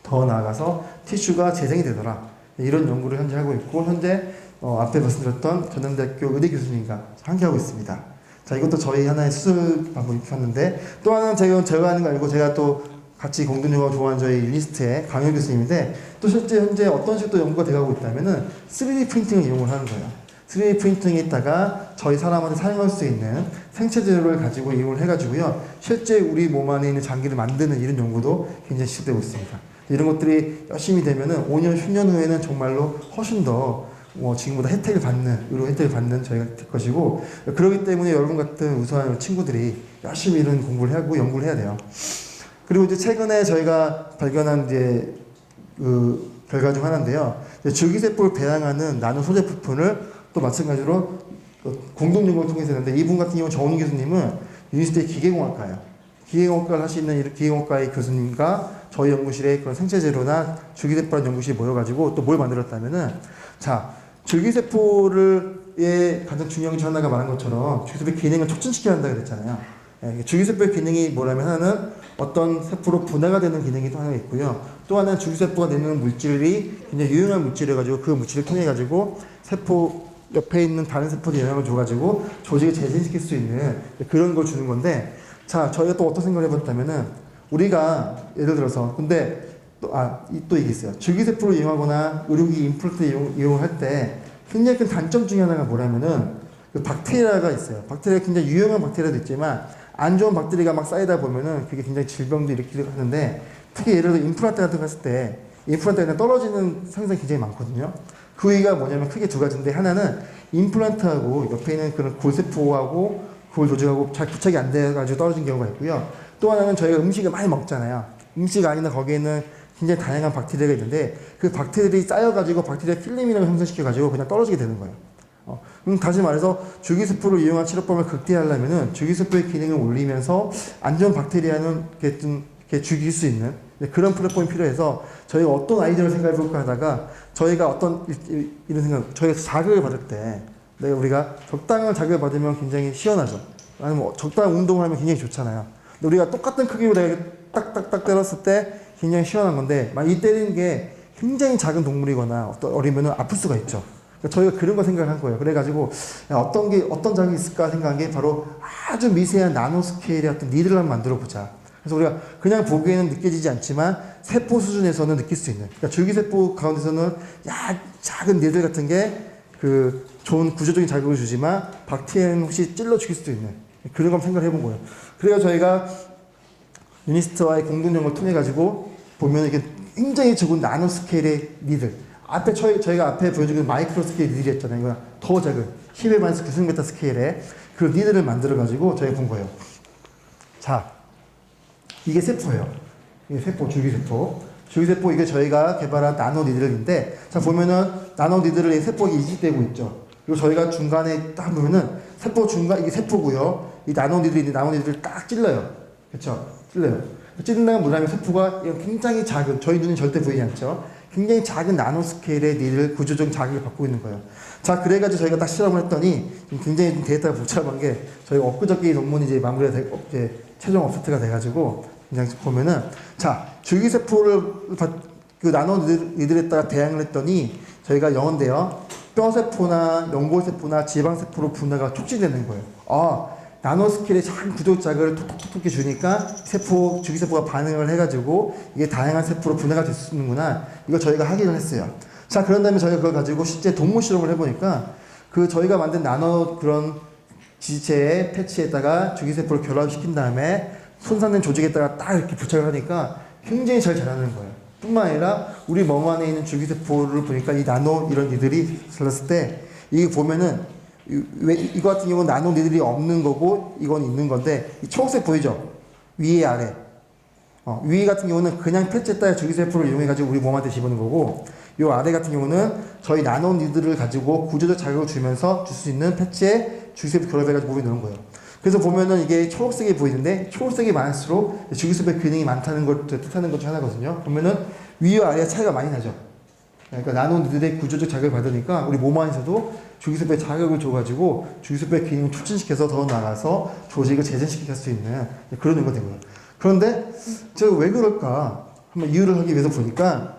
더 나아가서 티슈가 재생이 되더라. 이런 연구를 현재 하고 있고, 현재 앞에 말씀드렸던 전남대학교 의대 교수님과 함께하고 있습니다. 자, 이것도 저희 하나의 수술 방법이 폈는데, 또 하나는 제가 하는 거 아니고 제가 또 같이 공동연구가 좋아하는 저희 리스트의 강현 교수님인데, 또 실제 현재 어떤 식으로 연구가 되어가고 있다면은 3D 프린팅을 이용을 하는 거예요. 3D 프린팅에다가 저희 사람한테 사용할 수 있는 생체 재료를 가지고 이용을 해가지고요, 실제 우리 몸 안에 있는 장기를 만드는 이런 연구도 굉장히 시작되고 있습니다. 이런 것들이 열심히 되면은 5년, 10년 후에는 정말로 훨씬 더 지금보다 의료 혜택을 받는 저희가 될 것이고, 그렇기 때문에 여러분 같은 우수한 친구들이 열심히 이런 공부를 하고 연구를 해야 돼요. 그리고 이제 최근에 저희가 발견한 이제 그 결과 중 하나인데요. 줄기세포를 배양하는 나노 소재 부품을 또 마찬가지로 공동 연구를 통해서 했는데, 이분 같은 경우 정훈 교수님은 유니스트의 기계공학과예요. 기계공학과를 하시는 이 기계공학과의 교수님과 저희 연구실에 그런 생체 재료나 줄기세포라는 연구실이 모여가지고 또 뭘 만들었다면은, 자, 줄기세포의 가장 중요한 중 하나가 말한 것처럼 줄기세포의 기능을 촉진시켜야 한다고 그랬잖아요. 예, 줄기세포의 기능이 뭐냐면, 하나는 어떤 세포로 분해가 되는 기능이 또 하나 있고요. 또 하나는 줄기세포가 내는 물질이 굉장히 유용한 물질이어가지고 그 물질을 통해가지고 세포 옆에 있는 다른 세포에 영향을 줘가지고 조직을 재생시킬 수 있는 그런 걸 주는 건데, 자, 저희가 또 어떤 생각을 해봤다면은, 우리가 예를 들어서, 근데 또 이게 있어요. 줄기세포를 이용하거나 의료기 임플란트 이용을 할 때 굉장히 큰 단점 중에 하나가 뭐냐면은, 그 박테리아가 있어요. 박테리아가 굉장히 유용한 박테리아도 있지만 안 좋은 박테리아가 막 쌓이다 보면은 그게 굉장히 질병도 일으키기도 하는데, 특히 예를 들어 임플란트 같은 거 했을 때 임플란트가 그냥 떨어지는 상상이 굉장히 많거든요. 그 이유가 뭐냐면 크게 두 가지인데, 하나는 임플란트하고 옆에 있는 그런 골세포하고 골 조직하고 잘 부착이 안 돼가지고 떨어진 경우가 있고요. 또 하나는 저희가 음식을 많이 먹잖아요. 음식 안이나 거기에는 굉장히 다양한 박테리아가 있는데, 그 박테리아들이 쌓여가지고 박테리아 필름이라고 형성시켜가지고 그냥 떨어지게 되는 거예요. 다시 말해서 줄기세포를 이용한 치료법을 극대화하려면은 줄기세포의 기능을 올리면서 안 좋은 박테리아는 이렇게 죽일 수 있는 그런 플랫폼이 필요해서, 저희가 어떤 아이디어를 생각해볼까 하다가, 저희가 이런 생각, 저희가 자극을 받을 때, 우리가 적당한 자극을 받으면 굉장히 시원하죠. 아니면 적당한 운동을 하면 굉장히 좋잖아요. 근데 우리가 똑같은 크기로 딱딱딱 때렸을 때 굉장히 시원한 건데, 만약 이 때리는 게 굉장히 작은 동물이거나 어리면은 아플 수가 있죠. 그러니까 저희가 그런 거 생각한 거예요. 그래가지고 어떤 자극이 있을까 생각한 게 바로 아주 미세한 나노 스케일의 어떤 니들을 한번 만들어 보자. 그래서 우리가 그냥 보기에는 느껴지지 않지만 세포 수준에서는 느낄 수 있는, 그러니까 줄기세포 가운데서는 작은 니들 같은 게 그 좋은 구조적인 자극을 주지만 박테리아는 혹시 찔러 죽일 수도 있는 그런 걸 생각을 해본 거예요. 그래서 저희가 유니스트와의 공동 연구를 통해 가지고 보면 이게 굉장히 적은 나노 스케일의 니들. 앞에 저희가 앞에 보여준 마이크로 스케일 니들이었잖아요. 이거 더 작은 10의 마이너스 9승베타 스케일의 그런 니들을 만들어 가지고 저희가 본 거예요. 자, 이게 세포예요. 이게 세포, 줄기세포. 줄기세포 이게 저희가 개발한 나노 니들인데, 자 보면은 나노 니들을 이 세포가 이식되고 있죠. 그리고 저희가 중간에 딱 보면은 세포 중간 이게 세포고요. 이 나노 니들이 있는데 나노 니들을 딱 찔러요. 그렇죠? 찔러요. 찔린다는 뭐냐면 세포가 굉장히 작은, 저희 눈이 절대 보이지 않죠. 굉장히 작은 나노 스케일의 니들 구조적인 자극을 받고 있는 거예요. 자, 그래가지고 저희가 딱 실험을 했더니 굉장히 좀 데이터가 복잡한 게 저희가 엊그저께 이 논문이 이제 마무리가 되고 이제 최종 업데이트가 돼가지고 그냥 보면은 자, 줄기세포를 그 나노 니들에다가 대항을 했더니 저희가 영어인데요. 뼈세포나 연골세포나 지방세포로 분해가 촉진되는 거예요. 아, 나노 스케일의 작은 구조작을 톡톡톡 주니까 세포, 줄기세포가 반응을 해가지고 이게 다양한 세포로 분해가 될 수 있는구나. 이거 저희가 확인을 했어요. 자, 그런 다음에 저희가 그걸 가지고 실제 동물 실험을 해보니까 그 저희가 만든 나노 그런 지체의 패치에다가 줄기세포를 결합시킨 다음에 손상된 조직에다가 딱 이렇게 부착을 하니까 굉장히 잘 자라는 거예요. 뿐만 아니라 우리 몸 안에 있는 줄기세포를 보니까 이 나노 이런 니들이 잘랐을 때 이게 보면은 이거 같은 경우는 나노 니들이 없는 거고 이건 있는 건데 이 초록색 보이죠? 위에 아래. 위 같은 경우는 그냥 패치에다가 줄기세포를 이용해 가지고 우리 몸한테 집어넣는 거고 이 아래 같은 경우는 저희 나노 니들을 가지고 구조적 자극을 주면서 줄 수 있는 패치에 줄기세포 결합해 가지고 몸에 넣는 거예요. 그래서 보면은 이게 초록색이 보이는데 초록색이 많을수록 줄기세포의 기능이 많다는 걸 뜻하는 것 중 하나거든요. 보면은 위와 아래의 차이가 많이 나죠. 그러니까 나노 니들의 구조적 자극을 받으니까 우리 몸 안에서도 줄기세포에 자극을 줘가지고 줄기세포의 기능을 촉진시켜서 더 나아가서 조직을 재생시킬 수 있는 그런 연구가 되고요. 그런데 제가 왜 그럴까 한번 이유를 하기 위해서 보니까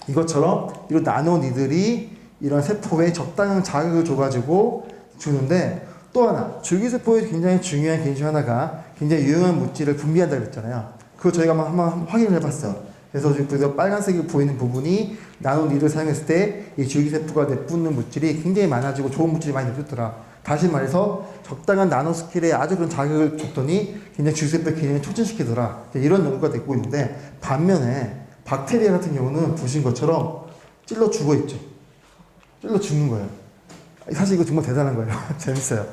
이것처럼 이런 나노 니들이 이런 세포에 적당한 자극을 줘가지고 주는데 또 하나 줄기세포의 굉장히 중요한 기능 중 하나가 굉장히 유용한 물질을 분비한다고 했잖아요. 그거 저희가 한번 확인을 해봤어요. 그래서 지금 빨간색이 보이는 부분이 나노 니들을 사용했을 때 이 줄기세포가 내뿜는 물질이 굉장히 많아지고 좋은 물질이 많이 내뿜더라. 다시 말해서 적당한 나노 스케일에 아주 그런 자극을 줬더니 굉장히 줄기세포의 기능을 촉진시키더라. 이런 연구가 되고 있는데 반면에 박테리아 같은 경우는 보신 것처럼 찔러 죽어 있죠. 찔러 죽는 거예요. 사실 이거 정말 대단한 거예요. 재밌어요.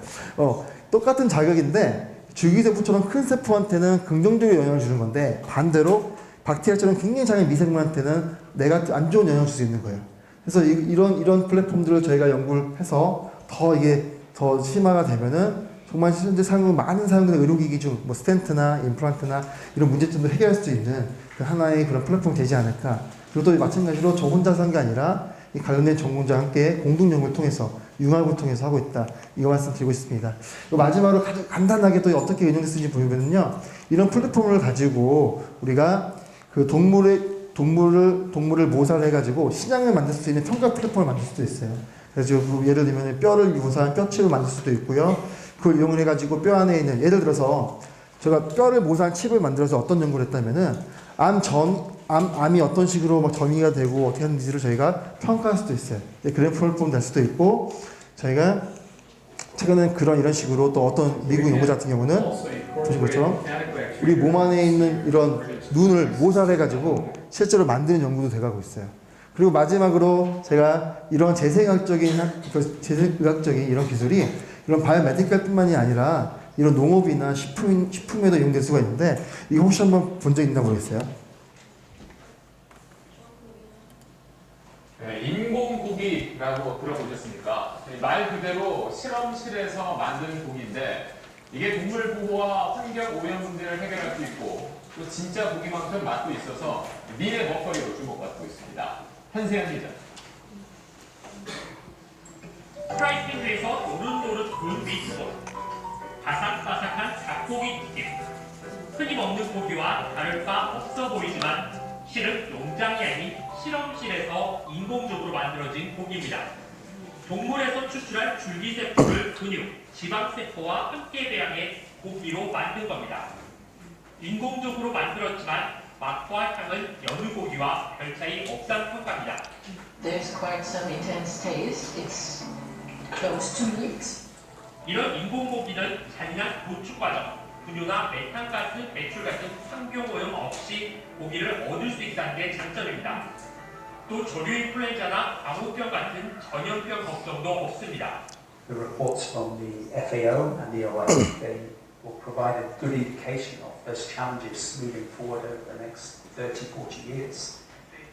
똑같은 자극인데 줄기세포처럼 큰 세포한테는 긍정적인 영향을 주는 건데 반대로 박테리아처럼 굉장히 작은 미생물한테는 내가 안 좋은 영향을 줄 수 있는 거예요. 그래서 이런 플랫폼들을 저희가 연구를 해서 더 이게 더 심화가 되면은 정말 현재 많은 사용되는 의료기기 중 뭐 스텐트나 임플란트나 이런 문제점을 해결할 수 있는 그 하나의 그런 플랫폼이 되지 않을까. 그리고 또 마찬가지로 저 혼자서 한 게 아니라 이 관련된 전공자와 함께 공동 연구를 통해서 융합을 통해서 하고 있다. 이거 말씀드리고 있습니다. 마지막으로 간단하게 또 어떻게 운영됐는지 보면은요. 이런 플랫폼을 가지고 우리가 그 동물을 모사를 해가지고 신약을 만들 수 있는 평가 플랫폼을 만들 수도 있어요. 그래서 예를 들면 뼈를 모사한 뼈칩을 만들 수도 있고요. 그걸 이용을 해가지고 뼈 안에 있는 예를 들어서 제가 뼈를 모사한 칩을 만들어서 어떤 연구를 했다면은 암이 어떤 식으로 막 전이가 되고 어떻게 하는지를 저희가 평가할 수도 있어요. 그런 플랫폼 될 수도 있고 저희가 최근에 이런 식으로 또 어떤 미국 연구자 같은 경우는 보신 것처럼 우리 몸 안에 있는 이런 눈을 모사해가지고 실제로 만드는 연구도 돼가고 있어요. 그리고 마지막으로 제가 이런 재생의학적인 이런 기술이 이런 바이오메디컬뿐만이 아니라 이런 농업이나 식품에도 이용될 수가 있는데 이거 혹시 한번 본 적 있나 모르겠어요? 네, 인공고기라고 들어보셨습니까? 말 그대로 실험실에서 만든 고기인데 이게 동물 보호와 환경 오염 문제를 해결할 수 있고 또 진짜 고기만큼 맛도 있어서 미래 먹거리로 주목받고 있습니다. 한세현 기자. 프라이팬에서 노릇노릇 구운 미소, 바삭바삭한 닭고기 튀김. 흔히 먹는 고기와 다를 바 없어 보이지만 실은 농장이 아닌 실험실에서 인공적으로 만들어진 고기입니다. 동물에서 추출한 줄기세포를 근육, 지방세포와 함께 배양해 고기로 만든 겁니다. 인공적으로 만들었지만 맛과 향은 여느 고기와 별 차이 없다는 평가입니다. There's quite some intense taste. It's close to meat. 이런 인공고기는 잔인한 도축 과정, 분유나 메탄가스 배출 같은 환경오염 없이 고기를 얻을 수 있다는 게 장점입니다. 또 조류 인플루엔자나 광우병 같은 전염병 걱정도 없습니다. The reports from the FAO and the OA, they will provide a good indication of those challenges moving forward over the next 30, 40 years.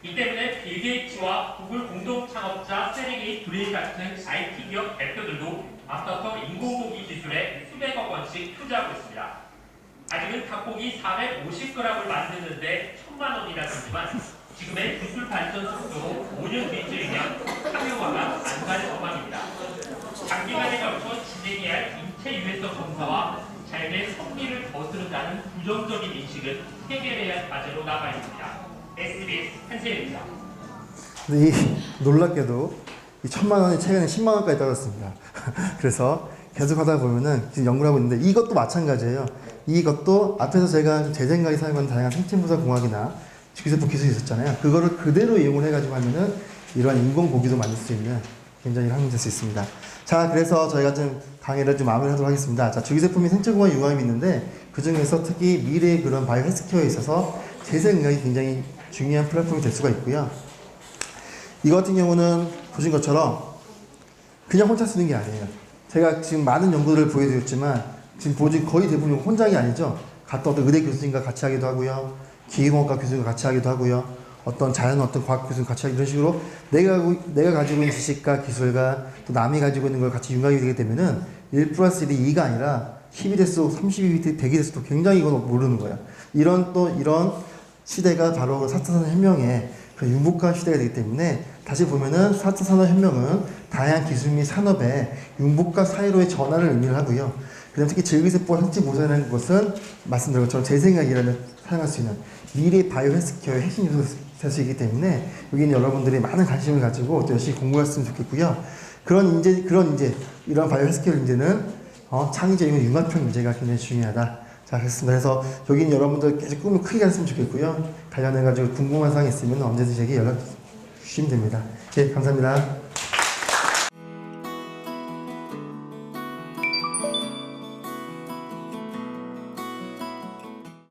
이 때문에 빌 게이츠와 구글 공동 창업자 세르게이 브린 같은 IT 기업 대표들도 앞서서 인공고기 기술에 수백억 원씩 투자하고 있습니다. 아직은 닭고기 450g을 만드는데 1,000만 원이나 들지만 지금의 기술 발전 속도로 5년 뒤쯤이면 상용화가 안갈 전망입니다. 장기간에 걸쳐 진행해야 할 인체 유해성 검사와 자연의 섭리를 거스른다는 부정적인 인식은 해결해야 할 과제로 남아 있습니다. SBS 한세입니다. 근데 이 놀랍게도 이 1,000만 원이 최근에 10만 원까지 떨어졌습니다. 그래서 계속 하다 보면은 지금 연구를 하고 있는데 이것도 마찬가지예요. 이것도 앞에서 제가 제 생각에 사용하는 다양한 생체부사 공학이나 주기세포 기술이 있었잖아요. 그거를 그대로 이용을 해가지고 하면은 이러한 인공 고기도 만들 수 있는 굉장히 학문이 될 수 있습니다. 자, 그래서 저희가 좀 강의를 좀 마무리하도록 하겠습니다. 자, 주기세포 및 생체공학 융합이 있는데 그 중에서 특히 미래의 그런 바이오 헬스케어에 있어서 재생의학이 굉장히 중요한 플랫폼이 될 수가 있고요. 이거 같은 경우는 보신 것처럼 그냥 혼자 쓰는 게 아니에요. 제가 지금 많은 연구들을 보여드렸지만 지금 보지 거의 대부분 혼자가 아니죠. 갔다 어떤 의대 교수님과 같이 하기도 하고요. 기계공학과 교수님과 같이 하기도 하고요. 어떤 자연 어떤 과학 교수님 같이 하기 이런 식으로 내가 가지고 있는 지식과 기술과 또 남이 가지고 있는 걸 같이 융합이 되게 되면은 1+1이 2가 아니라 10이 됐어, 30이 됐어, 100이 됐어 굉장히 이건 모르는 거예요. 이런 시대가 바로 4차 산업혁명의 그 융복한 시대가 되기 때문에 다시 보면은 4차 산업혁명은 다양한 기술 및 산업의 융복과 사이로의 전환을 의미를 하고요. 그다음 특히 줄기세포와 생체보살이라는 것은 말씀드린 것처럼 재생의학이라는 사용할 수 있는 미래 바이오 헬스케어의 핵심 요소이기 때문에 여기는 여러분들이 많은 관심을 가지고 또 열심히 공부했으면 좋겠고요. 그런 이런 바이오 헬스케어 인재는 창의적이고 융합형 인재가 굉장히 중요하다. 자, 그렇습니다. 그래서 여기는 여러분들 계속 꿈을 크게 가졌으면 좋겠고요. 관련해가지고 궁금한 사항이 있으면 언제든지 제게 연락 주시면 됩니다. 네, 감사합니다.